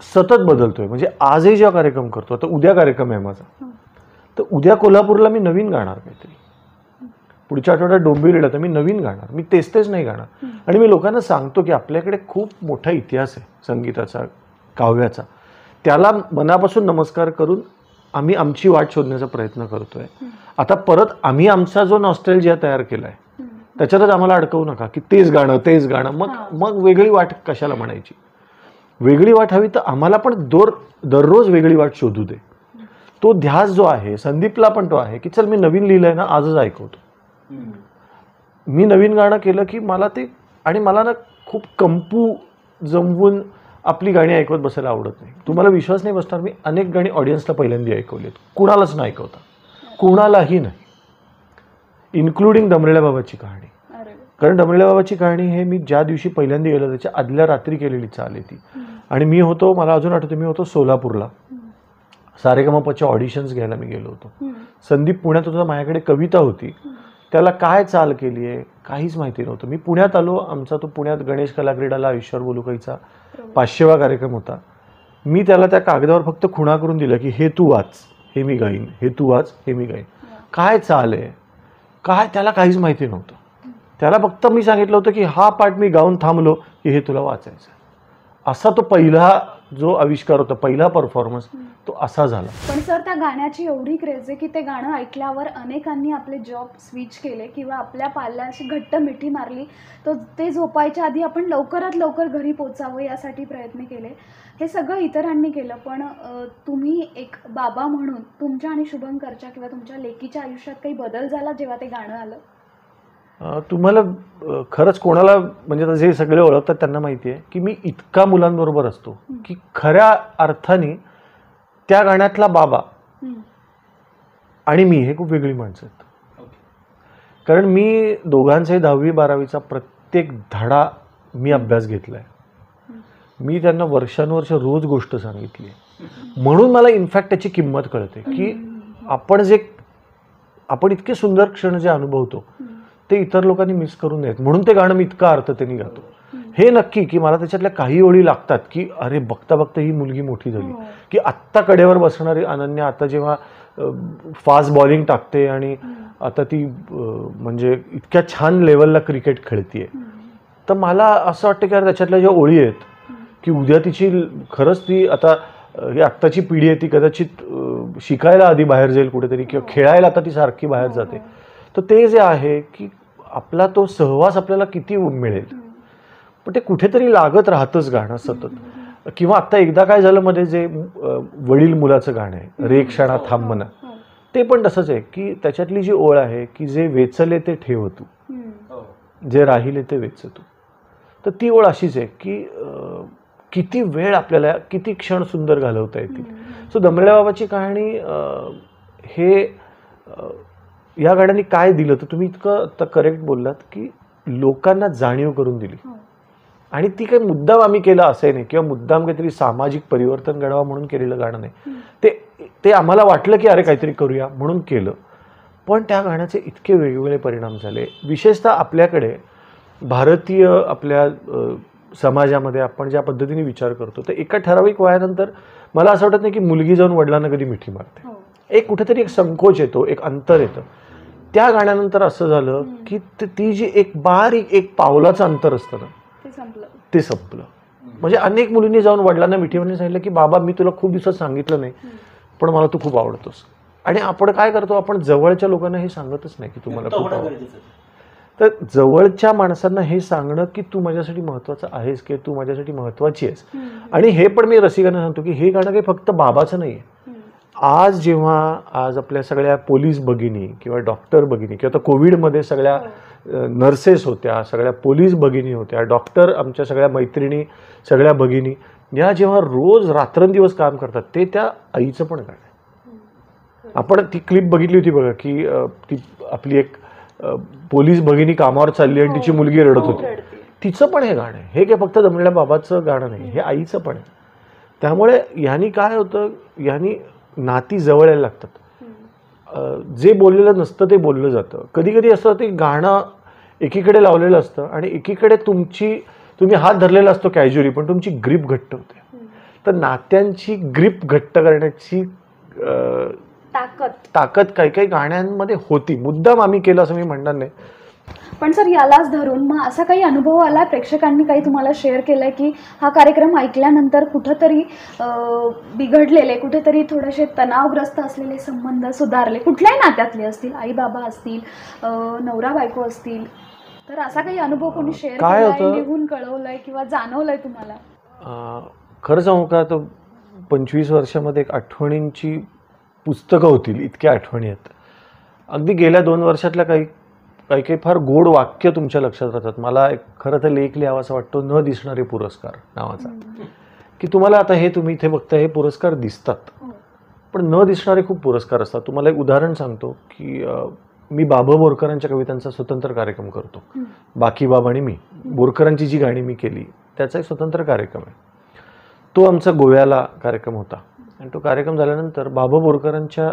B: सतत बदलतोय. म्हणजे आजही जेव्हा कार्यक्रम करतो, आता उद्या कार्यक्रम आहे माझा, तर उद्या कोल्हापूरला मी नवीन गाणार काहीतरी, पुढच्या आठवड्यात डोंबिवलीला तर मी नवीन गाणार, मी तेच नाही गाणार. आणि मी लोकांना सांगतो की आपल्याकडे खूप मोठा इतिहास आहे संगीताचा, काव्याचा. त्याला मनापासून नमस्कार करून आम्ही आमची वाट शोधण्याचा प्रयत्न करतोय. आता परत आम्ही आमचा जो नॉस्टॅल्जिया तयार केलाय त्याच्यातच आम्हाला अडकवू नका की तेच गाणं. मग वेगळी वाट कशाला म्हणायची? वेगळी वाट हवी तर आम्हाला पण दररोज वेगळी वाट शोधू दे. तो ध्यास जो आहे संदीपला पण तो आहे की चल मी नवीन लिहिलंय ना आजच ऐकवतो. मी नवीन गाणं केलं की मला ते, आणि मला ना खूप कंपू जमवून आपली गाणी ऐकवत बसायला आवडत नाही. तुम्हाला विश्वास नाही बसणार, मी अनेक गाणी ऑडियन्सला पहिल्यांदा ऐकवलीत, कुणालाच नाही ऐकवता, कुणालाही नाही, इन्क्लुडिंग डमरेल्या बाबाची कहाणी. कारण डमरेल्या बाबाची कहाणी हे मी ज्या दिवशी पहिल्यांदा गेलो त्याच्या आदल्या रात्री केलेली चाल आहे ती. आणि मी होतो, मला अजून आठवतं, मी होतो सोलापूरला, सारेगमपच्या ऑडिशन्स घ्यायला मी गेलो होतो. संदीप पुण्यात होता, माझ्याकडे कविता होती, त्याला काय चाल केली आहे काहीच माहिती नव्हतं. मी पुण्यात आलो, आमचा तो पुण्यात गणेश कलाक्रीडाला ईश्वर बोलुकाईचा 500वा कार्यक्रम होता. मी त्याला त्या कागदावर फक्त खुणा करून दिलं की हे तू वाच, हे मी गाईन, हे तू वाच, हे मी गाईन. काय चाल आहे काय त्याला काहीच माहिती नव्हतं. त्याला फक्त मी सांगितलं होतं की हा पार्ट मी गाऊन थांबलो की हे तुला वाचायचं. असा तो पहिला जो आविष्कार होता, पहिला परफॉर्मन्स तो असा झाला.
A: पण सर, त्या गाण्याची एवढी क्रेज आहे की ते गाणं ऐकल्यावर अनेकांनी आपले जॉब स्विच केले किंवा आपल्या पाल्याशी घट्ट मिठी मारली. तो ते झोपायच्या आधी आपण लवकरात लवकर घरी पोचावं यासाठी प्रयत्न केले. हे सगळं इतरांनी केलं, पण तुम्ही एक बाबा म्हणून तुमच्या आणि शुभंकरच्या किंवा तुमच्या लेकीच्या आयुष्यात काही बदल झाला जेव्हा ते गाणं आलं?
B: तुम्हाला खरंच कोणाला म्हणजे आता जे सगळे ओळखतात त्यांना माहिती आहे की मी इतका मुलांबरोबर असतो की खऱ्या अर्थाने त्या गाण्यातला बाबा आणि मी हे खूप वेगळी माणसं आहेत. कारण मी दोघांचाही 10वी-12वीचा प्रत्येक धडा मी अभ्यास घेतला आहे. मी त्यांना वर्षानुवर्ष रोज गोष्ट सांगितली आहे. म्हणून मला इनफॅक्ट त्याची किंमत कळते की आपण इतके सुंदर क्षण जे अनुभवतो ते इतर लोकांनी मिस करू नयेत. म्हणून ते गाणं मी इतका अर्थतेने गातो. हे नक्की की मला त्याच्यातल्या काही ओळी लागतात की अरे बघता बघता ही मुलगी मोठी झाली, की आत्ता कडेवर बसणारी अनन्या आता जेव्हा फास्ट बॉलिंग टाकते आणि आता ती म्हणजे इतक्या छान लेवलला क्रिकेट खेळतीये, तर मला असं वाटतं की त्याच्यातल्या ज्या ओळी आहेत की उद्या तिची खरंच ती आता ही आत्ताची पिढी आहे ती कदाचित शिकायला आधी बाहेर जाईल कुठेतरी किंवा खेळायला आता ती सारखी बाहेर जाते. तर ते जे आहे की आपला तो सहवास आपल्याला किती मिळेल, पण ते कुठेतरी लागत राहतंच गाणं सतत. किंवा आत्ता एकदा काय झालं मध्ये जे वडील मुलाचं गाणं आहे रे क्षणा थांब म्हणा, ते पण तसंच आहे की त्याच्यातली जी ओळ आहे की जे वेचले ते ठेव तू, जे राहिले ते वेच तू. तर ती ओळ अशीच आहे की किती वेळ आपल्याला किती क्षण सुंदर घालवता येतील. सो दमरेला बाबाची कहाणी हे या गाण्याने काय दिलं तर तुम्ही इतकं तर करेक्ट बोललात की लोकांना जाणीव करून दिली. आणि ती काही मुद्दाम आम्ही केलं असं नाही किंवा मुद्दाम काहीतरी सामाजिक परिवर्तन घडावं म्हणून केलेलं गाणं नाही. ते आम्हाला वाटलं की अरे काहीतरी करूया म्हणून केलं. पण त्या गाण्याचे इतके वेगवेगळे परिणाम झाले. विशेषतः आपल्याकडे भारतीय आपल्या समाजामध्ये आपण ज्या पद्धतीने विचार करतो तर एका ठराविक वयानंतर मला असं वाटत नाही की मुलगी जाऊन वडिलांना कधी मिठी मारते. एक कुठेतरी एक संकोच येतो, एक अंतर येतं. त्या गाण्यानंतर असं झालं की ती जी एक बारीक एक पावलाचं अंतर असतं ना ते संपलं. म्हणजे अनेक मुलींनी जाऊन वडिलांना मिठी मारून सांगितलं की बाबा मी तुला खूप दिवसात सांगितलं नाही पण मला तू खूप आवडतोस. आणि आपण काय करतो, आपण जवळच्या लोकांना हे सांगतच नाही की तुम्हाला खूप आवडतं. तर जवळच्या माणसांना हे सांगणं की तू माझ्यासाठी महत्त्वाचं आहेस किंवा तू माझ्यासाठी महत्त्वाची आहेस. आणि हे पण मी रसिकांना सांगतो की हे गाणं काही फक्त बाबाचं नाही आहे. आज आपल्या सगळ्या पोलीस भगिनी किंवा डॉक्टर भगिनी किंवा आता कोविडमध्ये सगळ्या नर्सेस होत्या, सगळ्या पोलीस भगिनी होत्या, डॉक्टर आमच्या सगळ्या मैत्रिणी, सगळ्या भगिनी या जेव्हा रोज रात्रंदिवस काम करतात ते त्या आईचं पण गाणं आहे. आपण ती क्लिप बघितली होती बघा की ती आपली एक पोलीस भगिनी कामावर चालली आणि तिची मुलगी रडत होती. तिचं पण हे गाणं आहे. हे काय फक्त दमलेल्या बाबाचं गाणं नाही, हे आईचं पण आहे. त्यामुळे ह्यानी काय होतं, ह्यानी नाती जवळ यायला लागतात. जे बोललेलं नसतं ते बोललं जातं. कधी कधी असं ते गाणं एकीकडे लावलेलं असतं आणि एकीकडे तुम्ही हात धरलेला असतो कॅज्युअली पण तुमची ग्रीप घट्ट होते. तर नात्यांची ग्रीप घट्ट करण्याची ताकद काही काही गाण्यांमध्ये होती. मुद्दाम आम्ही केलं असं मी म्हणणार नाही.
A: पण सर यालाच धरून मग असा काही अनुभव आला, प्रेक्षकांनी काही तुम्हाला शेअर केलाय की हा कार्यक्रम ऐकल्यानंतर कुठंतरी बिघडलेले, कुठेतरी थोडेसे तणावग्रस्त असलेले संबंध सुधारले, कुठल्याही नात्यातले असतील, आई बाबा असतील, नवरा बायको असतील, तर असा काही अनुभव कोणी शेअर केलाय, लिहून कळवलंय किंवा जाणवलंय तुम्हाला?
B: खरं सांगू का, तर 25 वर्षामध्ये एक आठवणींची पुस्तकं होतील इतक्या आठवणी आहेत. अगदी गेल्या 2 वर्षातल्या काही फार गोड वाक्य तुमच्या लक्षात राहतात. मला एक खरं तर लेख लिहावासा वाटतो, न दिसणारे पुरस्कार नावाचा. की तुम्हाला आता हे तुम्ही इथे बघता हे पुरस्कार दिसतात पण न दिसणारे खूप पुरस्कार असतात. तुम्हाला एक उदाहरण सांगतो की मी बाबा बोरकरांच्या कवितांचा स्वतंत्र कार्यक्रम करतो. बाकी बाबा आणि मी, बोरकरांची जी गाणी मी केली त्याचा एक स्वतंत्र कार्यक्रम आहे. तो आमचा गोव्याला कार्यक्रम होता आणि तो कार्यक्रम झाल्यानंतर बाबा बोरकरांच्या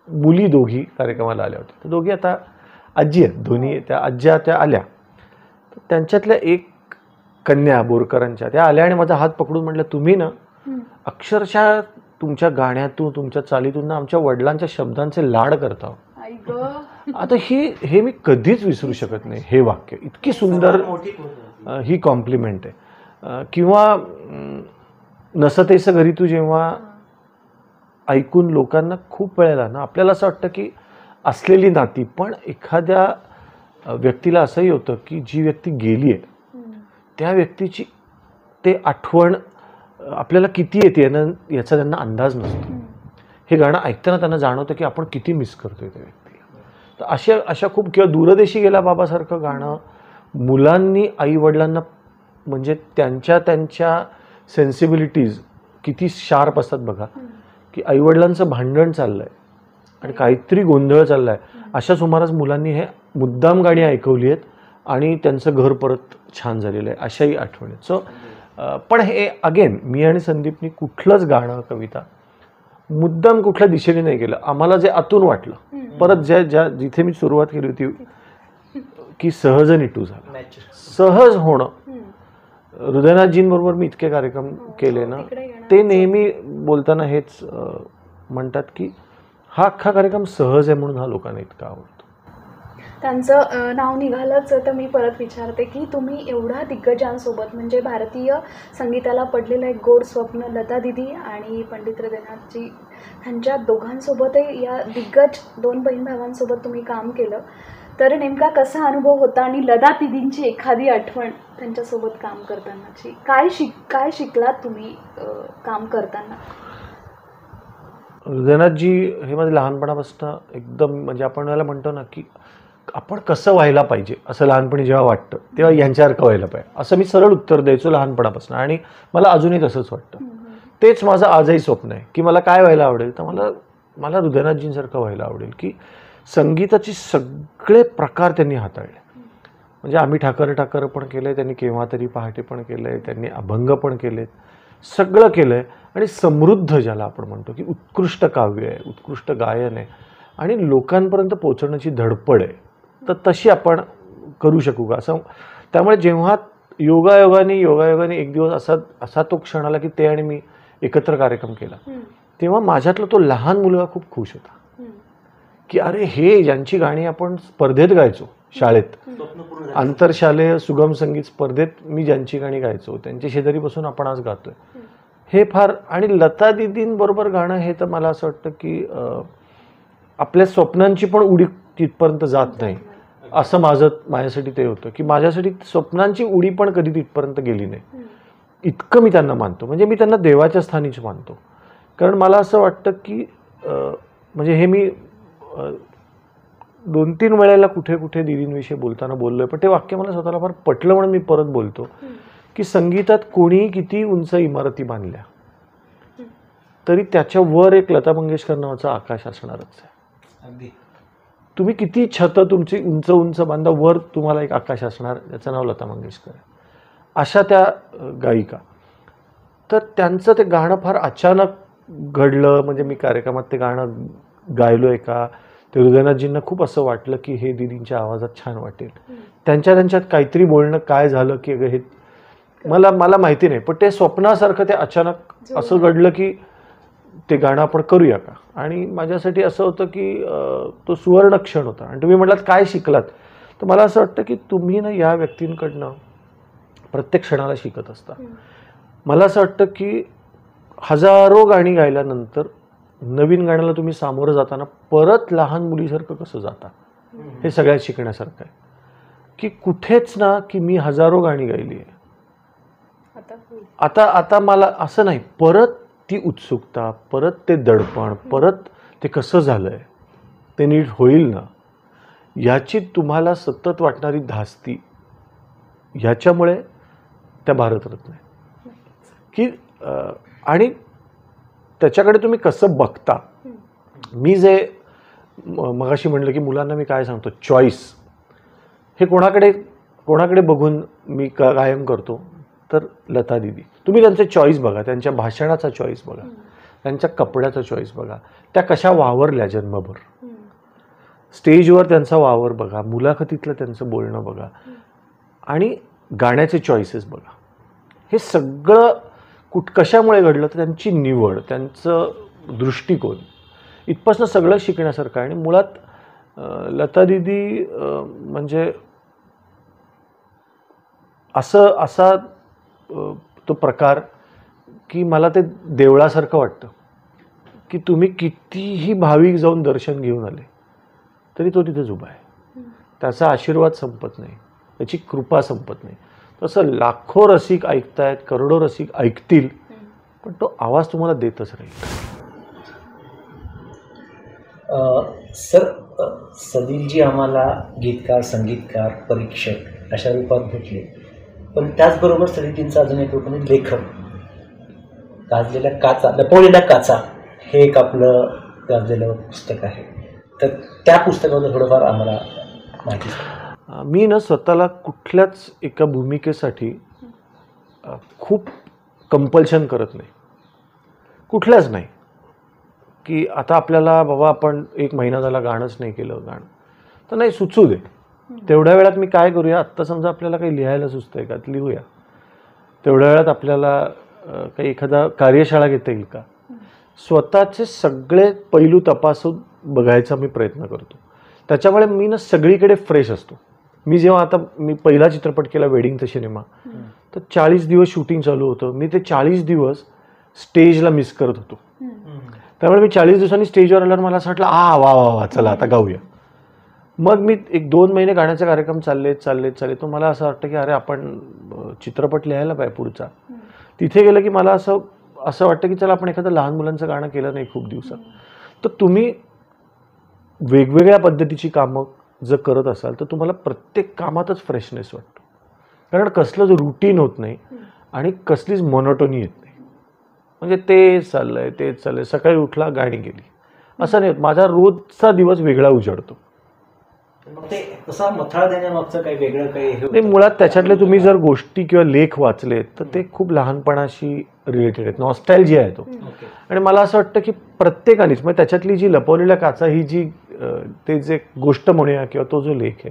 B: मुली दोघी कार्यक्रमाला आल्या होत्या. तर दोघी आता आजी आहेत, दोन्ही त्या आज्या त्या आल्या. तर त्यांच्यातल्या एक कन्या बोरकरांच्या त्या आल्या आणि माझा हात पकडून म्हटलं, तुम्ही ना अक्षरशः तुमच्या गाण्यातून तुमच्या चालीतून ना आमच्या वडिलांच्या शब्दांचे लाड करता. आता हे मी कधीच विसरू शकत नाही. हे वाक्य इतकी सुंदर ही कॉम्प्लिमेंट आहे. किंवा नसतेस घरी तू जेव्हा ऐकून लोकांना खूप वेळेला ना आपल्याला असं वाटतं की असलेली नाती, पण एखाद्या व्यक्तीला असंही होतं की जी व्यक्ती गेली आहे त्या व्यक्तीची ते आठवण आपल्याला किती येते याचा त्यांना अंदाज नसतो. हे गाणं ऐकताना त्यांना जाणवतं की आपण किती मिस करतोय त्या व्यक्तीला. तर अशा खूप, किंवा दूरदेशी गेला बाबासारखं गाणं मुलांनी आईवडिलांना, म्हणजे त्यांच्या सेन्सिबिलिटीज किती शार्प असतात बघा, की आईवडिलांचं भांडण चाललं आहे आणि काहीतरी गोंधळ चालला आहे, अशा सुमारास मुलांनी हे मुद्दाम गाणी ऐकवली आहेत आणि त्यांचं घर परत छान झालेलं आहे, अशाही आठवणी. सो पण हे अगेन मी आणि संदीपनी कुठलंच गाणं कविता मुद्दाम कुठल्या दिशेने नाही केलं. आम्हाला जे आतून वाटलं, परत जिथे मी सुरुवात केली होती की सहज निटू झालं, सहज होणं. हृदयनाथजींबरोबर मी इतके कार्यक्रम केले ना, ते नेहमी बोलताना हेच म्हणतात की हा अख्खा कार्यक्रम सहज आहे म्हणून हा लोकांना इतका आवडतो.
A: त्यांचं नाव निघालंच तर मी परत विचारते की तुम्ही एवढ्या दिग्गजांसोबत, म्हणजे भारतीय संगीताला पडलेलं एक गोड स्वप्न, लता दिदी आणि पंडित हृदयनाथजी ह्यांच्या दोघांसोबतही, या दिग्गज 2 बहीण भावांसोबत तुम्ही काम केलं, तर नेमका कसा अनुभव होता आणि लता दिदींची एखादी आठवण त्यांच्यासोबत काम करतानाची, काय शिकलात तुम्ही काम करताना?
B: हृदयनाथजी हे माझे लहानपणापासून एकदम, म्हणजे आपण याला म्हणतो ना की आपण कसं व्हायला पाहिजे असं लहानपणी जेव्हा वाटतं तेव्हा यांच्यासारखं व्हायला पाहिजे असं मी सरळ उत्तर द्यायचो लहानपणापासून, आणि मला अजूनही तसंच वाटतं. तेच माझं आजही स्वप्न आहे की मला काय व्हायला आवडेल, तर मला हृदयनाथजींसारखं व्हायला आवडेल की संगीताचे सगळे प्रकार त्यांनी हाताळले. म्हणजे आम्ही ठाकर पण केलं आहे, त्यांनी केव्हा तरी पहाटे पण केलं आहे, त्यांनी अभंग पण केलेत, सगळं केलं आहे. आणि समृद्ध ज्याला आपण म्हणतो की उत्कृष्ट काव्य आहे, उत्कृष्ट गायन आहे आणि लोकांपर्यंत पोहोचवण्याची धडपड आहे, तर तशी आपण करू शकू का असं. त्यामुळे जेव्हा योगायोगाने एक दिवस असा तो क्षण आला की ते आणि मी एकत्र कार्यक्रम केला, तेव्हा माझ्यातला तो लहान मुलगा खूप खुश होता की अरे हे ज्यांची गाणी आपण स्पर्धेत गायचो शाळेत, आंतरशालेय सुगम संगीत स्पर्धेत मी ज्यांची गाणी गायचो त्यांच्या शेजारी बसून आपण आज गातोय, हे फार. आणि लता दिदींबरोबर गाणं हे तर मला असं वाटतं की आपल्या स्वप्नांची पण उडी तिथपर्यंत जात नाही असं माझ्यासाठी ते होतं, की माझ्यासाठी स्वप्नांची उडी पण कधी तिथपर्यंत गेली नाही, इतकं मी त्यांना मानतो. म्हणजे मी त्यांना देवाच्या स्थानीच मानतो. कारण मला असं वाटतं की म्हणजे हे मी 2-3 वेळेला कुठे दिदींविषयी बोलताना बोललोय, पण ते वाक्य मला स्वतःला फार पटलं म्हणून मी परत बोलतो की संगीतात कोणीही किती उंच इमारती बांधल्या तरी त्याच्या वर एक लता मंगेशकर नावाचं आकाश असणारच आहे.
C: अगदी.
B: तुम्ही किती छतं तुमची उंच बांधा, वर तुम्हाला एक आकाश असणार, त्याचं नाव लता मंगेशकर आहे. अशा त्या गायिका. तर त्यांचं ते गाणं फार अचानक घडलं. म्हणजे मी कार्यक्रमात ते गाणं गायलो आहे का, ते हृदयनाथजींना खूप असं वाटलं की हे दिदींच्या आवाजात छान वाटेल. त्यांच्यात काहीतरी बोलणं काय झालं की हे मला माहिती नाही, पण ते स्वप्नासारखं ते अचानक असं घडलं की ते गाणं आपण करूया का. आणि माझ्यासाठी असं होतं की तो सुवर्ण क्षण होता. आणि तुम्ही म्हटलात काय शिकलात, तर मला असं वाटतं की तुम्ही ना या व्यक्तींकडनं प्रत्येक क्षणाला शिकत असता. मला असं वाटतं की हजारो गाणी गायल्यानंतर नवीन गाण्याला तुम्ही सामोरं जाताना परत लहान मुलीसारखं कसं जाता, हे सगळ्यात शिकण्यासारखं आहे. की कुठेच ना की मी हजारो गाणी गायली आहे, आता मला असं नाही, परत ती उत्सुकता, परत ते दडपण, परत ते कसं झालंय, ते नीट होईल ना, याची तुम्हाला सतत वाटणारी धास्ती, ह्याच्यामुळे त्या भारतरत्न आहे. की आणि त्याच्याकडे तुम्ही कसं बघता. मी जे मगाशी म्हणलं की मुलांना मी काय सांगतो, चॉईस हे कोणाकडे बघून मी कायम करतो, तर लता दिदी. तुम्ही त्यांचे चॉईस बघा, त्यांच्या भाषणाचा चॉईस बघा, त्यांच्या कपड्याचा चॉईस बघा, त्या कशा वावरल्या जन्मभर, स्टेजवर त्यांचा वावर बघा, मुलाखतीतलं त्यांचं बोलणं बघा, आणि गाण्याचे चॉईसेस बघा. हे सगळं कशामुळे घडलं, तर त्यांची निवड, त्यांचं दृष्टिकोन, इथपासून सगळं शिकण्यासारखं आहे. आणि मुळात लता दिदी म्हणजे असा तो प्रकार की मला ते देवळासारखं वाटतं की तुम्ही कितीही भाविक जाऊन दर्शन घेऊन आले तरी तो तिथेच उभा आहे. त्याचा आशीर्वाद संपत नाही, त्याची कृपा संपत नाही. तसं लाखो रसिक ऐकतायत, करोडो रसिक ऐकतील, पण तो आवाज तुम्हाला देतच राहील.
C: सर, सलीलजी आम्हाला गीतकार, संगीतकार, परीक्षक अशा रूपात भेटले, पण त्याचबरोबर सलीलजींचा अजून एक रूप म्हणजे लेखक. गाजलेल्या काचा, लपवलेल्या काचा हे एक आपलं गाजलेलं पुस्तक आहे. तर त्या पुस्तकाबद्दल थोडंफार आम्हाला माहिती सांगा.
B: मी ना स्वतःला कुठल्याच एका भूमिकेसाठी खूप कंपल्शन करत नाही, कुठल्याच नाही. की आता आपल्याला बाबा आपण 1 महिना झाला गाणंच नाही केलं, गाणं तर नाही, सुचू दे. तेवढ्या वेळात मी काय करूया, आत्ता समजा आपल्याला काही लिहायला सुचतं आहे का, लिहूया. तेवढ्या वेळात आपल्याला काही एखादा कार्यशाळा घेता येईल का, स्वतःचे सगळे पैलू तपासून बघायचा मी प्रयत्न करतो. त्याच्यामुळे मी ना सगळीकडे फ्रेश असतो. मी जेव्हा आता मी पहिला चित्रपट केला वेडिंगचा सिनेमा, तर 40 दिवस शूटिंग चालू होतं. मी ते 40 दिवस स्टेजला मिस करत होतो. त्यामुळे मी 40 दिवसांनी स्टेजवर आल्यावर मला असं वाटलं वा वा वा चला आता गाऊया. मग मी 1-2 महिने गाण्याचे कार्यक्रम चालले तो मला असं वाटतं की अरे आपण चित्रपट लिहायला पाहिजे पुढचा. तिथे गेलं की मला असं वाटतं की चला आपण एखादं लहान मुलांचं गाणं केलं नाही खूप दिवसात. तर तुम्ही वेगवेगळ्या पद्धतीची कामं जर करत असाल तर तुम्हाला प्रत्येक कामातच फ्रेशनेस वाटतो, कारण कसलंच रुटीन होत नाही आणि कसलीच मोनोटोनी येत नाही. म्हणजे तेच चाललंय, सकाळी उठला गाणी गेली असं नाही होत. माझा रोजचा दिवस वेगळा उजाडतो.
C: मग ते तसा मथळा देण्यामागचं काही वेगळं काही
B: नाही, मुळात त्याच्यातले तुम्ही जर गोष्टी किंवा लेख वाचलेत तर ते खूप लहानपणाशी रिलेटेड आहेत, नॉस्टॅल्जिया आहे तो. आणि मला असं वाटतं की प्रत्येकानेच म्हणजे त्याच्यातली जी लपवलेल्या काचा ही जी ते जे गोष्ट म्हणूया किंवा तो जो लेख आहे,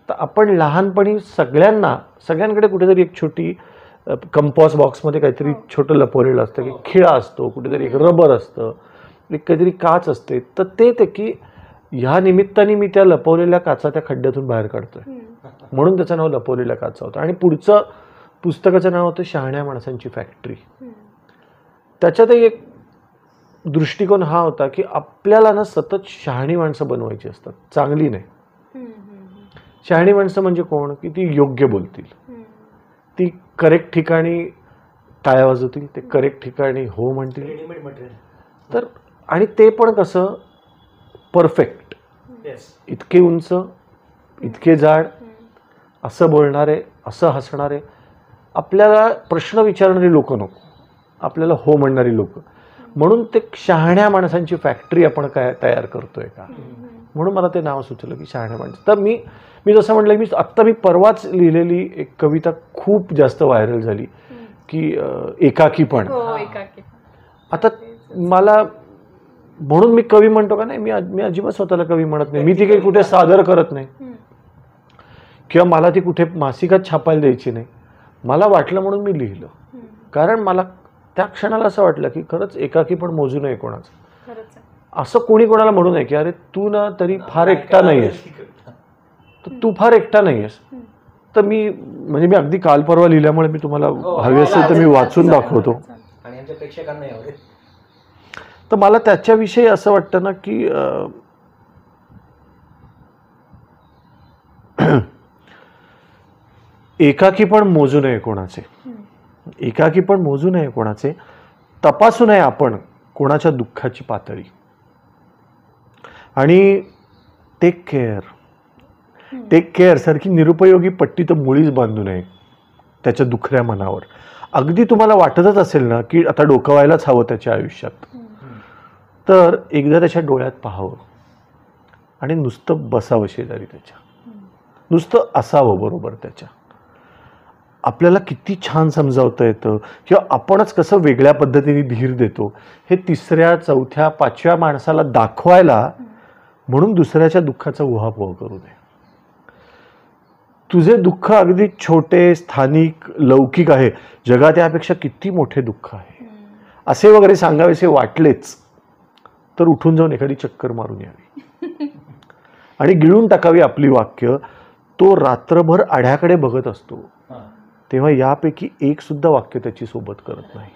B: तर आपण लहानपणी सगळ्यांकडे कुठेतरी एक छोटी कंपॉस बॉक्समध्ये काहीतरी छोटं लपवलेलं असतं, की खिळा असतो, कुठेतरी एक रबर असतं, एक काहीतरी काच असते. तर ते की ह्या निमित्ताने मी त्या लपवलेल्या काचा त्या खड्ड्यातून बाहेर काढतोय, म्हणून त्याचं नाव लपवलेल्या काचा होतं. आणि पुढचं पुस्तकाचं नाव होतं शहाण्या माणसांची फॅक्टरी. त्याच्यातही एक दृष्टिकोन हा होता की आपल्याला ना सतत शहाणी माणसं बनवायची असतात, चांगली नाही. शहाणी माणसं म्हणजे कोण, की ती योग्य बोलतील, ती करेक्ट ठिकाणी टाळ्या वाजवतील, ते करेक्ट ठिकाणी हो म्हणतील.
C: Readymade material.
B: तर आणि ते पण कसं परफेक्ट, इतके उंच, इतके जाड, असं बोलणारे, असं हसणारे. आपल्याला प्रश्न विचारणारी लोक नको, आपल्याला हो म्हणणारी लोक. म्हणून ते शहाण्या माणसांची फॅक्टरी आपण काय तयार करतोय का, म्हणून मला ते नाव सुचलं की शहाण्या माणसं. तर मी जसं म्हटलं मी आत्ता मी परवाच लिहिलेली एक कविता खूप जास्त व्हायरल झाली की एकाकीपण. आता मला म्हणून मी कवी म्हणतो का नाही, मी अजिबात स्वतःला कवी म्हणत नाही. मी ती काही कुठे सादर करत नाही किंवा मला ती कुठे मासिकात छापायला द्यायची नाही. मला वाटलं म्हणून मी लिहिलं, कारण मला त्या क्षणाला असं वाटलं की खरंच एकाकी पण मोजू नये कोणाचं. असं कोणी कोणाला म्हणू नये की अरे तू ना तरी फार एकटा नाही आहेस, तर तू फार एकटा नाही आहेस. तर मी अगदी काल परवा लिहिल्यामुळे मी तुम्हाला हवी असेल तर मी वाचून दाखवतो.
C: आणि आमच्या प्रेक्षकांना आवडेल.
B: तर मला त्याच्याविषयी असं वाटतं ना की एकाकी पण मोजू नये कोणाचे, एकाकी पण मोजू नये कोणाचे, तपासू नये आपण कोणाच्या दुःखाची पातळी. आणि टेक केअर सारखी निरुपयोगी पट्टी तर मुळीच बांधू नये त्याच्या दुखऱ्या मनावर. अगदी तुम्हाला वाटतच असेल ना की आता डोकावायलाच हवं त्याच्या आयुष्यात, तर एकदा त्याच्या डोळ्यात पाहावं आणि नुसतं बसावं शेजारी त्याच्या, नुसतं असावं बरोबर त्याच्या. आपल्याला किती छान समजावता येतं किंवा आपणच कसं वेगळ्या पद्धतीने धीर देतो हे 3ऱ्या 4थ्या 5व्या माणसाला दाखवायला, म्हणून दुसऱ्याच्या दुःखाचा उहापोह करू नये. तुझे दुःख अगदी छोटे, स्थानिक, लौकिक आहे, जगात यापेक्षा किती मोठे दुःख आहे असे वगैरे सांगावेसे वाटलेच तर उठून जाऊन एखादी चक्कर मारून यावी आणि गिळून टाकावी आपली वाक्य. तो रात्रभर आढ्याकडे बघत असतो तेव्हा यापैकी एक सुद्धा वाक्य त्याची सोबत करत नाही.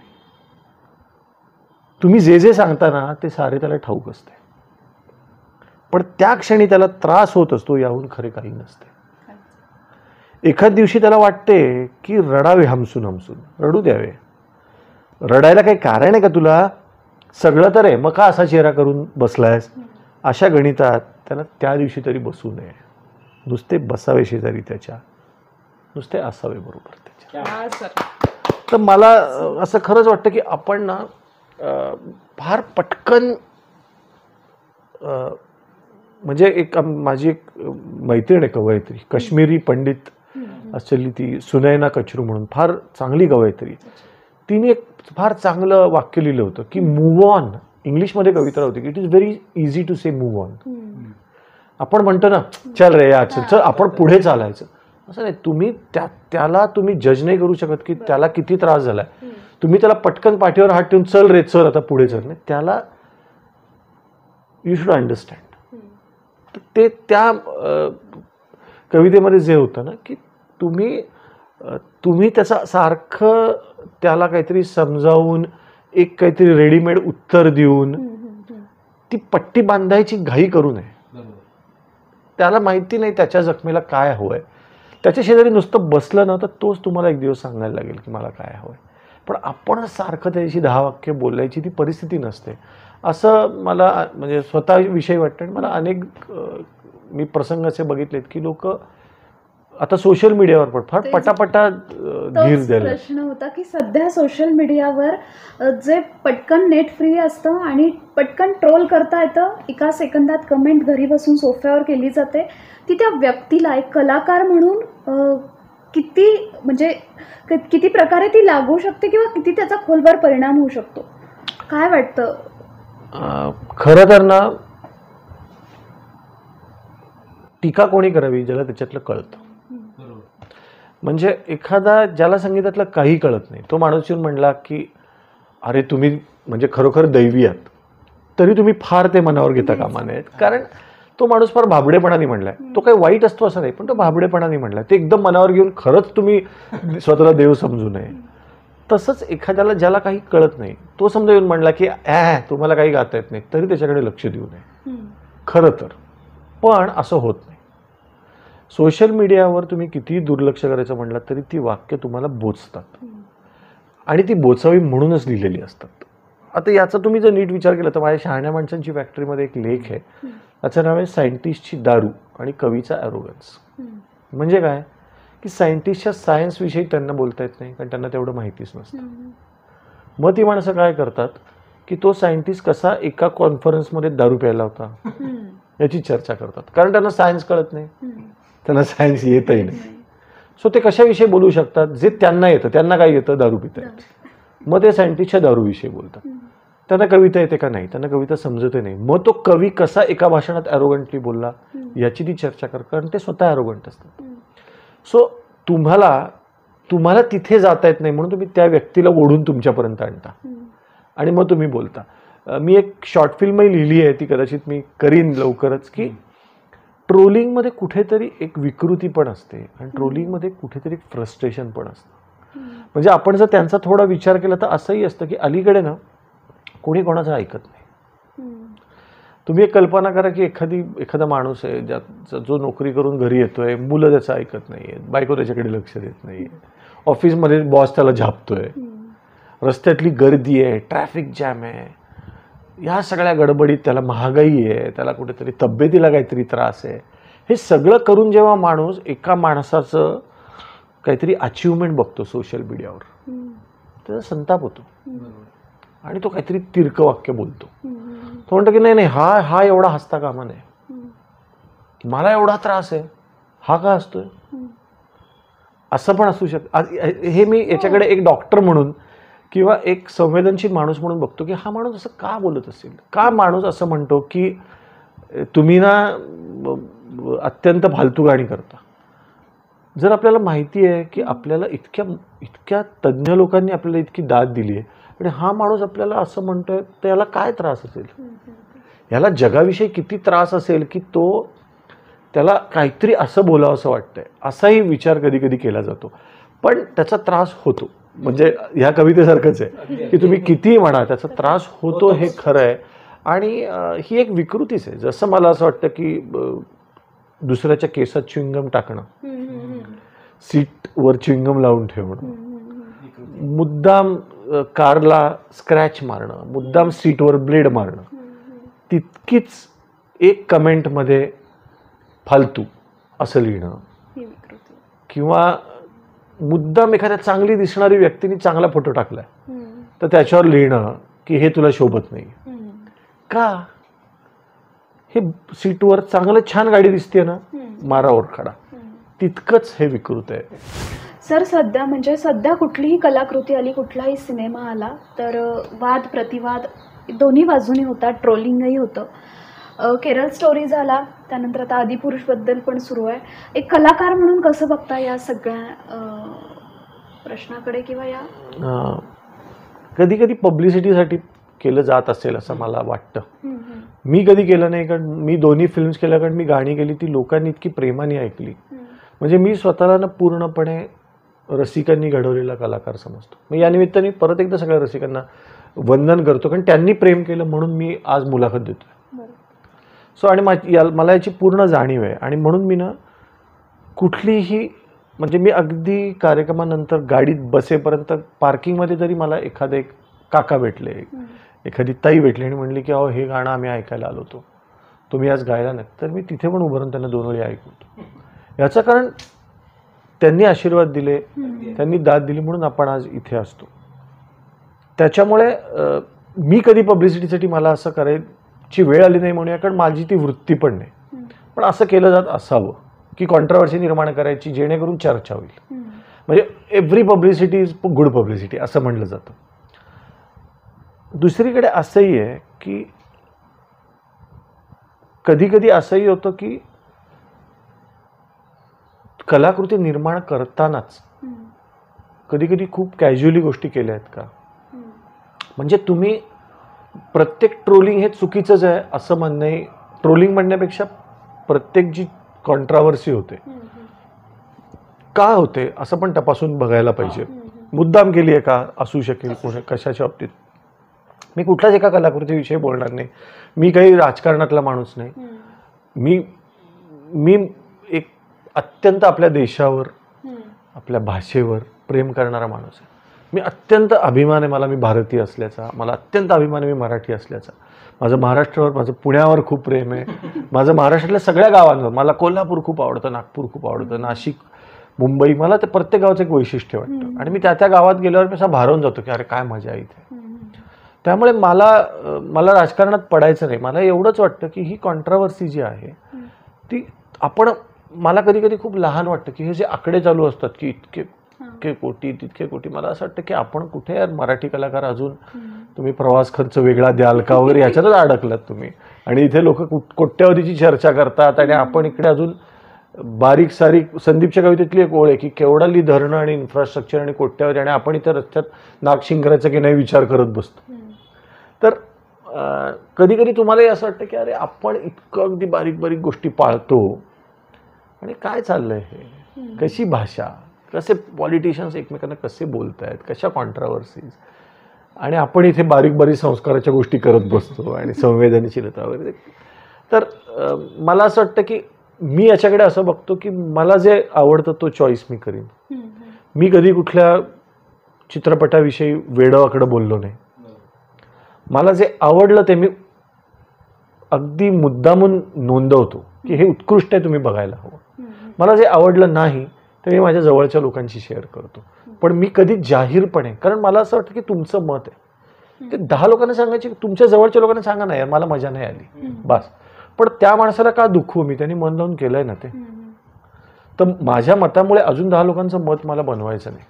B: तुम्ही जे सांगता ना ते सारे त्याला ठाऊक असते, पण त्या क्षणी त्याला त्रास होत असतो, याहून खरे काही नसते. एखाद दिवशी त्याला वाटते की रडावे हमसून हमसून, रडू द्यावे. रडायला काही कारण आहे का तुला, सगळं तर आहे, मग का असा चेहरा करून बसलायस, अशा गणितात त्याला त्या दिवशी तरी बसू नये, नुसते बसावे शेजारी त्याच्या, नुसते असावे बरोबर त्याच्या. तर मला असं खरंच वाटतं की आपण ना फार पटकन म्हणजे एक माझी एक मैत्रीण आहे कवयित्री, काश्मीरी पंडित असलेली ती सुनैना कचरू म्हणून, फार चांगली कवयित्री. तिने एक फार चांगलं वाक्य लिहिलं होतं की मूव्ह ऑन. इंग्लिशमध्ये कविता होती की it is very easy to say move on. आपण म्हणतो ना चल रे या चल आपण पुढे चालायचं, असं नाही. तुम्ही त्याला तुम्ही जज नाही करू शकत की त्याला किती त्रास झालाय. तुम्ही त्याला पटकन पाठीवर हात ठेवून चल रे चल आता पुढे चल, नाही. त्याला यू शुड अंडरस्टँड. ते त्या कवितेमध्ये जे होतं ना की तुम्ही त्याचा सारखं त्याला काहीतरी समजावून एक काहीतरी रेडीमेड उत्तर देऊन ती पट्टी बांधायची घाई करू नये. त्याला माहिती नाही त्याच्या जखमेला काय हवंय. त्याच्या शेजारी नुसतं बसलं ना तर तोच तुम्हाला एक दिवस सांगायला लागेल की मला काय हवंय. पण आपण सारखं त्याची 10 वाक्य बोलायची ती परिस्थिती नसते, असं मला म्हणजे स्वतःविषयी वाटतं. आणि मला अनेक मी प्रसंग असे बघितलेत की लोक आता सोशल मीडियावर पण फार पटापटा धीर द्यायला.
A: प्रश्न होता की सध्या सोशल मीडियावर जे पटकन नेट फ्री असतं आणि पटकन ट्रोल करता येतं, एका सेकंदात कमेंट घरी बसून सोफ्यावर केली जाते, ती त्या व्यक्तीला एक कलाकार म्हणून किती म्हणजे किती प्रकारे ती लागू शकते किंवा किती त्याचा खोलवर परिणाम होऊ शकतो, काय वाटतं?
B: खरं तर ना टीका कोणी करावी ज्याला त्याच्यातलं कळतं. म्हणजे एखादा ज्याला संगीतातलं काही कळत नाही तो माणूस येऊन म्हणला की अरे तुम्ही म्हणजे खरोखर दैवी आहात, तरी तुम्ही फार ते मनावर घेता कामा नयेत. कारण तो माणूस फार भाबडेपणाने म्हणलाय. तो काही वाईट असतो असं नाही, पण तो भाबडेपणाने म्हणलाय. ते एकदम मनावर घेऊन खरंच तुम्ही स्वतःला देव समजू नये. तसंच एखाद्याला ज्याला काही कळत नाही तो समजा येऊन म्हणला की तुम्हाला काही गाता येत नाही, तरी त्याच्याकडे लक्ष देऊ नये खरं तर. पण असं होत नाही. सोशल मीडियावर तुम्ही कितीही दुर्लक्ष करायचं म्हटलं तरी ती वाक्य तुम्हाला बोचतात आणि ती बोचावी म्हणूनच लिहिलेली असतात. आता याचा तुम्ही जर नीट विचार केला तर माझ्या शहाण्या माणसांची फॅक्टरीमध्ये एक लेख आहे, त्याचं नाव आहे सायंटिस्टची दारू आणि कवीचा ॲरोगन्स. म्हणजे काय की सायंटिस्टच्या सायन्सविषयी त्यांना बोलता येत नाही कारण त्यांना तेवढं माहितीच नसतं. मग ती माणसं काय करतात की तो सायंटिस्ट कसा एका कॉन्फरन्समध्ये दारू प्यायला होता याची चर्चा करतात, कारण त्यांना सायन्स कळत नाही, त्यांना सायन्स येतही नाही. सो ते कशाविषयी बोलू शकतात जे त्यांना येतं. त्यांना काय येतं? दारू पिता येतं. मग ते सायंटिस्टच्या दारूविषयी बोलतात. त्यांना कविता येते का? नाही. त्यांना कविता समजते नाही. मग तो कवी कसा एका भाषणात ॲरोगंटली बोलला याची ती चर्चा करतात, कारण ते स्वतः ॲरोगंट असतात. सो तुम्हाला तिथे जाता येत नाही म्हणून तुम्ही त्या व्यक्तीला ओढून तुमच्यापर्यंत आणता आणि मग तुम्ही बोलता. मी एक शॉर्ट फिल्मही लिहिली आहे, ती कदाचित मी करीन लवकरच, की ट्रोलिंगमध्ये कुठेतरी एक विकृती पण असते आणि ट्रोलिंगमध्ये कुठेतरी फ्रस्ट्रेशन पण असतं. म्हणजे आपण जर त्यांचा थोडा विचार केला तर असंही असतं की अलीकडे ना कोणी कोणाचं ऐकत नाही. तुम्ही एक कल्पना करा की एखादा माणूस आहे जो नोकरी करून घरी येतोय, मुलं त्याचं ऐकत नाही आहेत, बायको त्याच्याकडे लक्ष देत नाही आहे, ऑफिसमध्ये बॉस त्याला झापतोय, रस्त्यातली गर्दी आहे, ट्रॅफिक जॅम आहे, ह्या सगळ्या गडबडीत त्याला महागाई आहे, त्याला कुठेतरी तब्येतीला काहीतरी त्रास आहे. हे सगळं करून जेव्हा माणूस एका माणसाचं काहीतरी अचिव्हमेंट बघतो सोशल मीडियावर, त्याचा संताप होतो आणि तो काहीतरी तिरकं वाक्य बोलतो. तो म्हणतो की नाही हा एवढा हसता कामा नये, मला एवढा त्रास आहे, हा का हसतोय? असं पण असू शकतं. हे मी याच्याकडे एक डॉक्टर म्हणून किंवा एक संवेदनशील माणूस म्हणून बघतो की हा माणूस असं का बोलत असेल, का माणूस असं म्हणतो की तुम्ही ना अत्यंत फालतू गाणी करता. जर आपल्याला माहिती आहे की आपल्याला इतक्या तज्ज्ञ लोकांनी आपल्याला इतकी दाद दिली आहे आणि हा माणूस आपल्याला असं म्हणतोय, तर याला काय त्रास असेल, याला जगाविषयी किती त्रास असेल की त्याला काहीतरी असं बोलावं असं वाटतंय, असाही विचार कधी कधी केला जातो. पण त्याचा त्रास होतो. म्हणजे ह्या कवितेसारखंच आहे की तुम्ही कितीही म्हणा त्याचा त्रास होतो, हे खरं आहे. आणि ही एक विकृतीच आहे. जसं मला असं वाटतं की दुसऱ्याच्या केसात च्युइंगम टाकणं, सीटवर च्युइंगम लावून ठेवणं, मुद्दाम कारला स्क्रॅच मारणं, मुद्दाम सीटवर ब्लेड मारणं, तितकीच एक कमेंटमध्ये फालतू असं लिहिणं,
A: ही विकृती.
B: किंवा मुद्दाम एखाद्या चांगली दिसणारी व्यक्तीने चांगला फोटो टाकलाय
A: हम्म.
B: तर त्याच्यावर लिहिणं की हे तुला शोभत नाही.
A: हम्म.
B: का? हे सीटवर चांगलं छान गाडी दिसते ना,
A: हम्म.
B: मारा ओरखडा.
A: हम्म.
B: तितकंच हे विकृत आहे.
A: सर सध्या कुठलीही कलाकृती आली, कुठलाही सिनेमा आला तर वाद प्रतिवाद दोन्ही बाजूनी होतात, ट्रोलिंगही होतं. केरळ स्टोरी झाला, त्यानंतर आता आदिपुरुषबद्दल पण सुरू आहे. एक कलाकार म्हणून कसं बघता या सगळ्या प्रश्नाकडे किंवा या
B: कधी कधी पब्लिसिटीसाठी केलं जात असेल असं मला वाटतं.
A: हम्म, हम्म,
B: मी कधी केलं नाही, कारण मी दोन्ही फिल्म्स केल्या, कारण मी गाणी केली ती लोकांनी इतकी प्रेमाने ऐकली.
A: हम्म,
B: म्हणजे मी स्वतःला ना पूर्णपणे रसिकांनी घडवलेला कलाकार समजतो. मी या निमित्ताने परत एकदा सगळ्या रसिकांना वंदन करतो, कारण त्यांनी प्रेम केलं म्हणून मी आज मुलाखत देतोय.
A: बरं.
B: सो आणि मला याची पूर्ण जाणीव आहे. आणि म्हणून मी ना कुठलीही, म्हणजे मी अगदी कार्यक्रमानंतर गाडीत बसेपर्यंत पार्किंगमध्ये जरी मला एखादे काका भेटले,
A: हम्म,
B: एखादी ताई भेटली आणि म्हणली की अहो हे गाणं आम्ही ऐकायला आलो होतो, तुम्ही आज गायला नाही, तर मी तिथे पण उभं राहून त्यांना 2 वेळी ऐकवतो. याचं कारण त्यांनी आशीर्वाद दिले,
A: हम्म,
B: त्यांनी दाद दिली म्हणून आपण आज इथे असतो. त्याच्यामुळे मी कधी पब्लिसिटीसाठी मला असं करायची वेळ आली नाही म्हणूया, कारण माझी ती वृत्ती पण नाही.
A: हम्म,
B: पण असं केलं जात असावं की कॉन्ट्रोवर्सी निर्माण करायची, जेणेकरून चर्चा होईल.
A: हम्म,
B: म्हणजे every publicity is good publicity असं म्हटलं जातं. दुसरीकडे असंही आहे की कधी कधी असंही होतं की कलाकृती निर्माण करतानाच
A: हम्म,
B: कधी कधी खूप कॅज्युअली गोष्टी केल्या आहेत का.
A: हम्म,
B: म्हणजे तुम्ही प्रत्येक ट्रोलिंग हे चुकीचंच आहे असं म्हणणे, ट्रोलिंग म्हणण्यापेक्षा प्रत्येक जी कॉन्ट्रावर्सी होते
A: हम्म,
B: का होते असं पण तपासून बघायला पाहिजे.
A: हम्म,
B: मुद्दाम केली आहे का असू शकेल, कशाच्या बाबतीत. मी कुठल्याच एका कलाकृतीविषयी बोलणार नाही. मी काही राजकारणातला माणूस नाही.
A: हम्म,
B: मी एक अत्यंत आपल्या देशावर,
A: हम्म,
B: आपल्या भाषेवर प्रेम करणारा माणूस आहे. मी अत्यंत अभिमान आहे मला, मी भारतीय असल्याचा. मला अत्यंत अभिमान आहे मी मराठी असल्याचा. माझं महाराष्ट्रावर, माझं पुण्यावर खूप प्रेम आहे. माझं महाराष्ट्रातल्या सगळ्या गावांवर, मला कोल्हापूर खूप आवडतं, नागपूर खूप आवडतं, नाशिक, मुंबई, मला ते प्रत्येक गावाचं एक वैशिष्ट्य वाटतं. आणि मी त्या गावात गेल्यावर मी असा भारावून जातो की अरे काय मजा आहे इथे.
A: हम्म,
B: त्यामुळे मला राजकारणात पडायचं नाही. मला एवढंच वाटतं की ही कॉन्ट्रावर्सी जी आहे ती मला कधी कधी खूप लहान वाटतं की हे जे आकडे चालू असतात की इतके कोटी तितके कोटी, मला असं वाटतं की आपण कुठे यार मराठी कलाकार अजून तुम्ही प्रवास खर्च वेगळा द्याल का वगैरे ह्याच्यातच अडकलात तुम्ही. आणि इथे लोक कोट्यावधीची चर्चा करतात आणि आपण इकडे अजून बारीक सारीक. संदीपच्या कवितेतली एक ओळ आहे की केवढाली धरणं आणि इन्फ्रास्ट्रक्चर आणि कोट्यावधी, आणि आपण इथे रस्त्यात नाक शिंकरायचं की नाही विचार करत बसतो. तर कधी कधी तुम्हालाही असं वाटतं की अरे आपण इतकं अगदी बारीक बारीक गोष्टी पाळतो आणि काय चाललंय हे, कशी भाषा, कसे पॉलिटिशियन्स एकमेकांना कसे बोलत आहेत, कशा कॉन्ट्रावर्सीज, आणि आपण इथे बारीक बारीक संस्काराच्या गोष्टी करत बसतो आणि संवेदनशीलता वगैरे. तर मला असं वाटतं की मी याच्याकडे असं बघतो की मला जे आवडतं तो चॉईस मी करीन. मी कधी कुठल्या चित्रपटाविषयी वेडवाकडं बोललो नाही. मला जे आवडलं ते मी अगदी मुद्दामून नोंदवतो की हे उत्कृष्ट आहे, तुम्ही बघायला हवं. मला जे आवडलं नाही ते मी माझ्या जवळच्या लोकांशी शेअर करतो. पण मी कधी जाहीरपणे, कारण मला असं वाटतं की तुमचं मत आहे ते 10 लोकांना सांगायचे, तुमच्या जवळच्या लोकांना सांगा ना यार मला मजा नाही आली बस. पण त्या माणसाला का दुखवू मी, त्यांनी मन लावून केलंय ना ते. तर माझ्या मतामुळे अजून 10 लोकांचं मत मला बनवायचं नाही.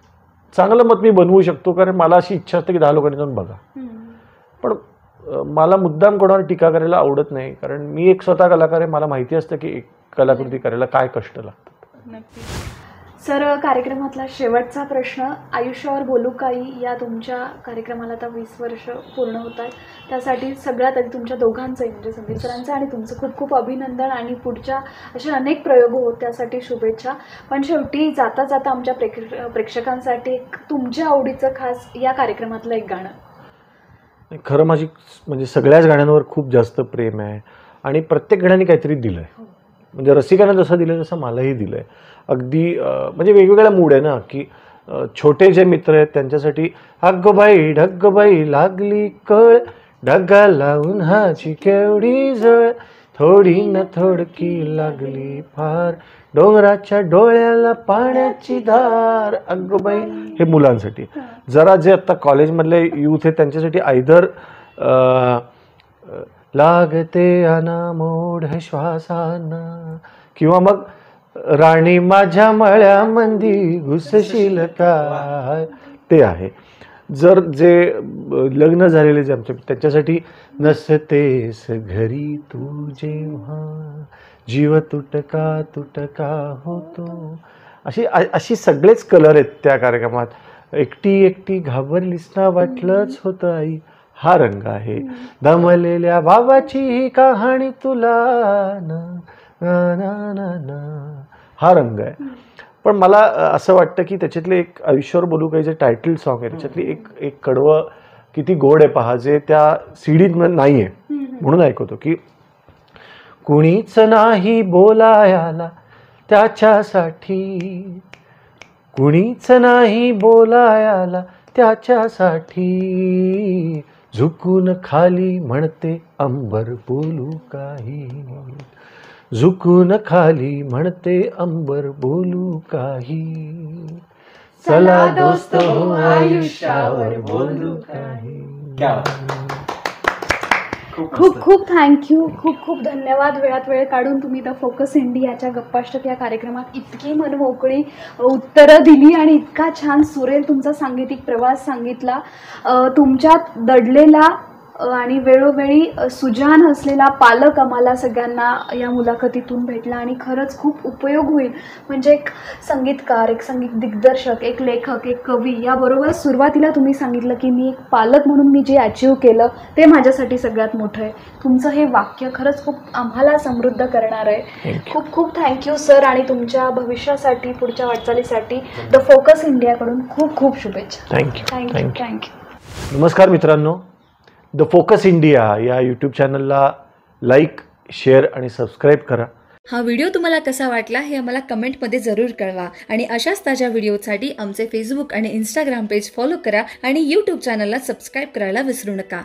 B: चांगलं मत मी बनवू शकतो कारण मला अशी इच्छा असते की 10 लोकांनी जाऊन बघा. पण मला मुद्दाम कोणावर टीका करायला आवडत नाही, कारण मी एक स्वतः कलाकार आहे. मला माहिती असतं की एक कलाकृती करायला काय कष्ट लागतात.
A: नक्की. सर, कार्यक्रमातला शेवटचा प्रश्न, आयुष्यावर बोलू काही या तुमच्या कार्यक्रमाला आता 20 वर्ष पूर्ण होत आहेत. त्यासाठी सगळ्यात आधी तुमच्या दोघांचंही म्हणजे संदीप सरांचं आणि तुमचं खूप खूप अभिनंदन, आणि पुढच्या असे अनेक प्रयोग होत त्यासाठी शुभेच्छा. पण शेवटी जाता जाता आमच्या प्रेक्षकांसाठी एक तुमच्या आवडीचं खास या कार्यक्रमातलं एक गाणं.
B: खरं माझी म्हणजे सगळ्याच गाण्यांवर खूप जास्त प्रेम आहे आणि प्रत्येक गाण्याने काहीतरी दिलं आहे. म्हणजे रसिकांना जसं दिलं तसं मलाही दिलं आहे. अगदी म्हणजे वेगवेगळ्या मूड आहे ना, की छोटे जे मित्र आहेत त्यांच्यासाठी अग्गबाई ढग्गबाई लागली कळ, ढग्गा लावून हाची केवढी जळ, थोडी न थोडकी लागली फार, डोंगराच्या डोळ्याला पाण्याची धार. अगोबाई हे मुलांसाठी. जरा जे आता कॉलेजमधले यूथ आहे त्यांच्यासाठी आयदर लागते अनामोढ श्वासांना, किंवा मग राणी माझ्या मळ्यामंदी घुसशील काय, ते आहे. जर जे लग्न झालेले जे आमच्या त्यांच्यासाठी नसतेस घरी तू जेव्हा, जीव तुटका तुटका होतो, अशी सगळेच कलर आहेत त्या कार्यक्रमात. एकटी एकटी घाबरलीस ना वाटलंच होतं आई, हा रंग आहे. दमलेल्या बाबाची ही कहाणी तुला ना ना ना ना, हा रंग आहे. पण मला असं वाटतं की त्याच्यातले एक आयुष्यावर बोलू काही जे टायटल सॉन्ग आहे त्याच्यातली एक कडवं किती गोड आहे पहा, जे त्या सीडीत नाही आहे. म्हणून ऐकवतो की कुणीच नाही बोलायला त्याच्यासाठी, कुणीच नाही बोलायला त्याच्यासाठी, झुकून खाली म्हणते अंबर बोलू काही, झुकून खाली म्हणते अंबर बोलू काही, चला दोस्त हो आयुष्यावर बोलू काही.
A: खूप खूप थँक्यू, खूप खूप धन्यवाद. वेळात वेळ काढून तुम्ही द फोकस इंडियाच्या गप्पाष्टक या कार्यक्रमात इतकी मनमोकळी उत्तरं दिली आणि इतका छान सुरेल तुमचा सांगीतिक प्रवास सांगितला. तुमच्यात दडलेला आणि वेळोवेळी सुजान असलेला पालक आम्हाला सगळ्यांना या मुलाखतीतून भेटला आणि खरंच खूप उपयोग होईल. म्हणजे एक संगीतकार, एक संगीत दिग्दर्शक, एक लेखक, एक कवी, याबरोबर सुरुवातीला तुम्ही सांगितलं की मी एक पालक म्हणून मी जे अचीव केलं ते माझ्यासाठी सगळ्यात मोठं आहे. तुमचं हे वाक्य खरंच खूप आम्हाला समृद्ध करणार आहे. खूप खूप थँक्यू सर, आणि तुमच्या भविष्यासाठी, पुढच्या वाटचालीसाठी द फोकस इंडियाकडून खूप खूप शुभेच्छा.
B: Thank you
A: thank you thank you.
B: नमस्कार मित्रांनो, द फोकस इंडिया या यूट्यूब चॅनलला लाईक, शेअर आणि सबस्क्राईब करा.
D: हा व्हिडिओ तुम्हाला कसा वाटला हे आम्हाला कमेंटमध्ये जरूर कळवा. आणि अशाच ताज्या व्हिडिओसाठी आमचे फेसबुक आणि इंस्टाग्राम पेज फॉलो करा आणि यूट्यूब चॅनलला सबस्क्राईब करायला विसरू नका.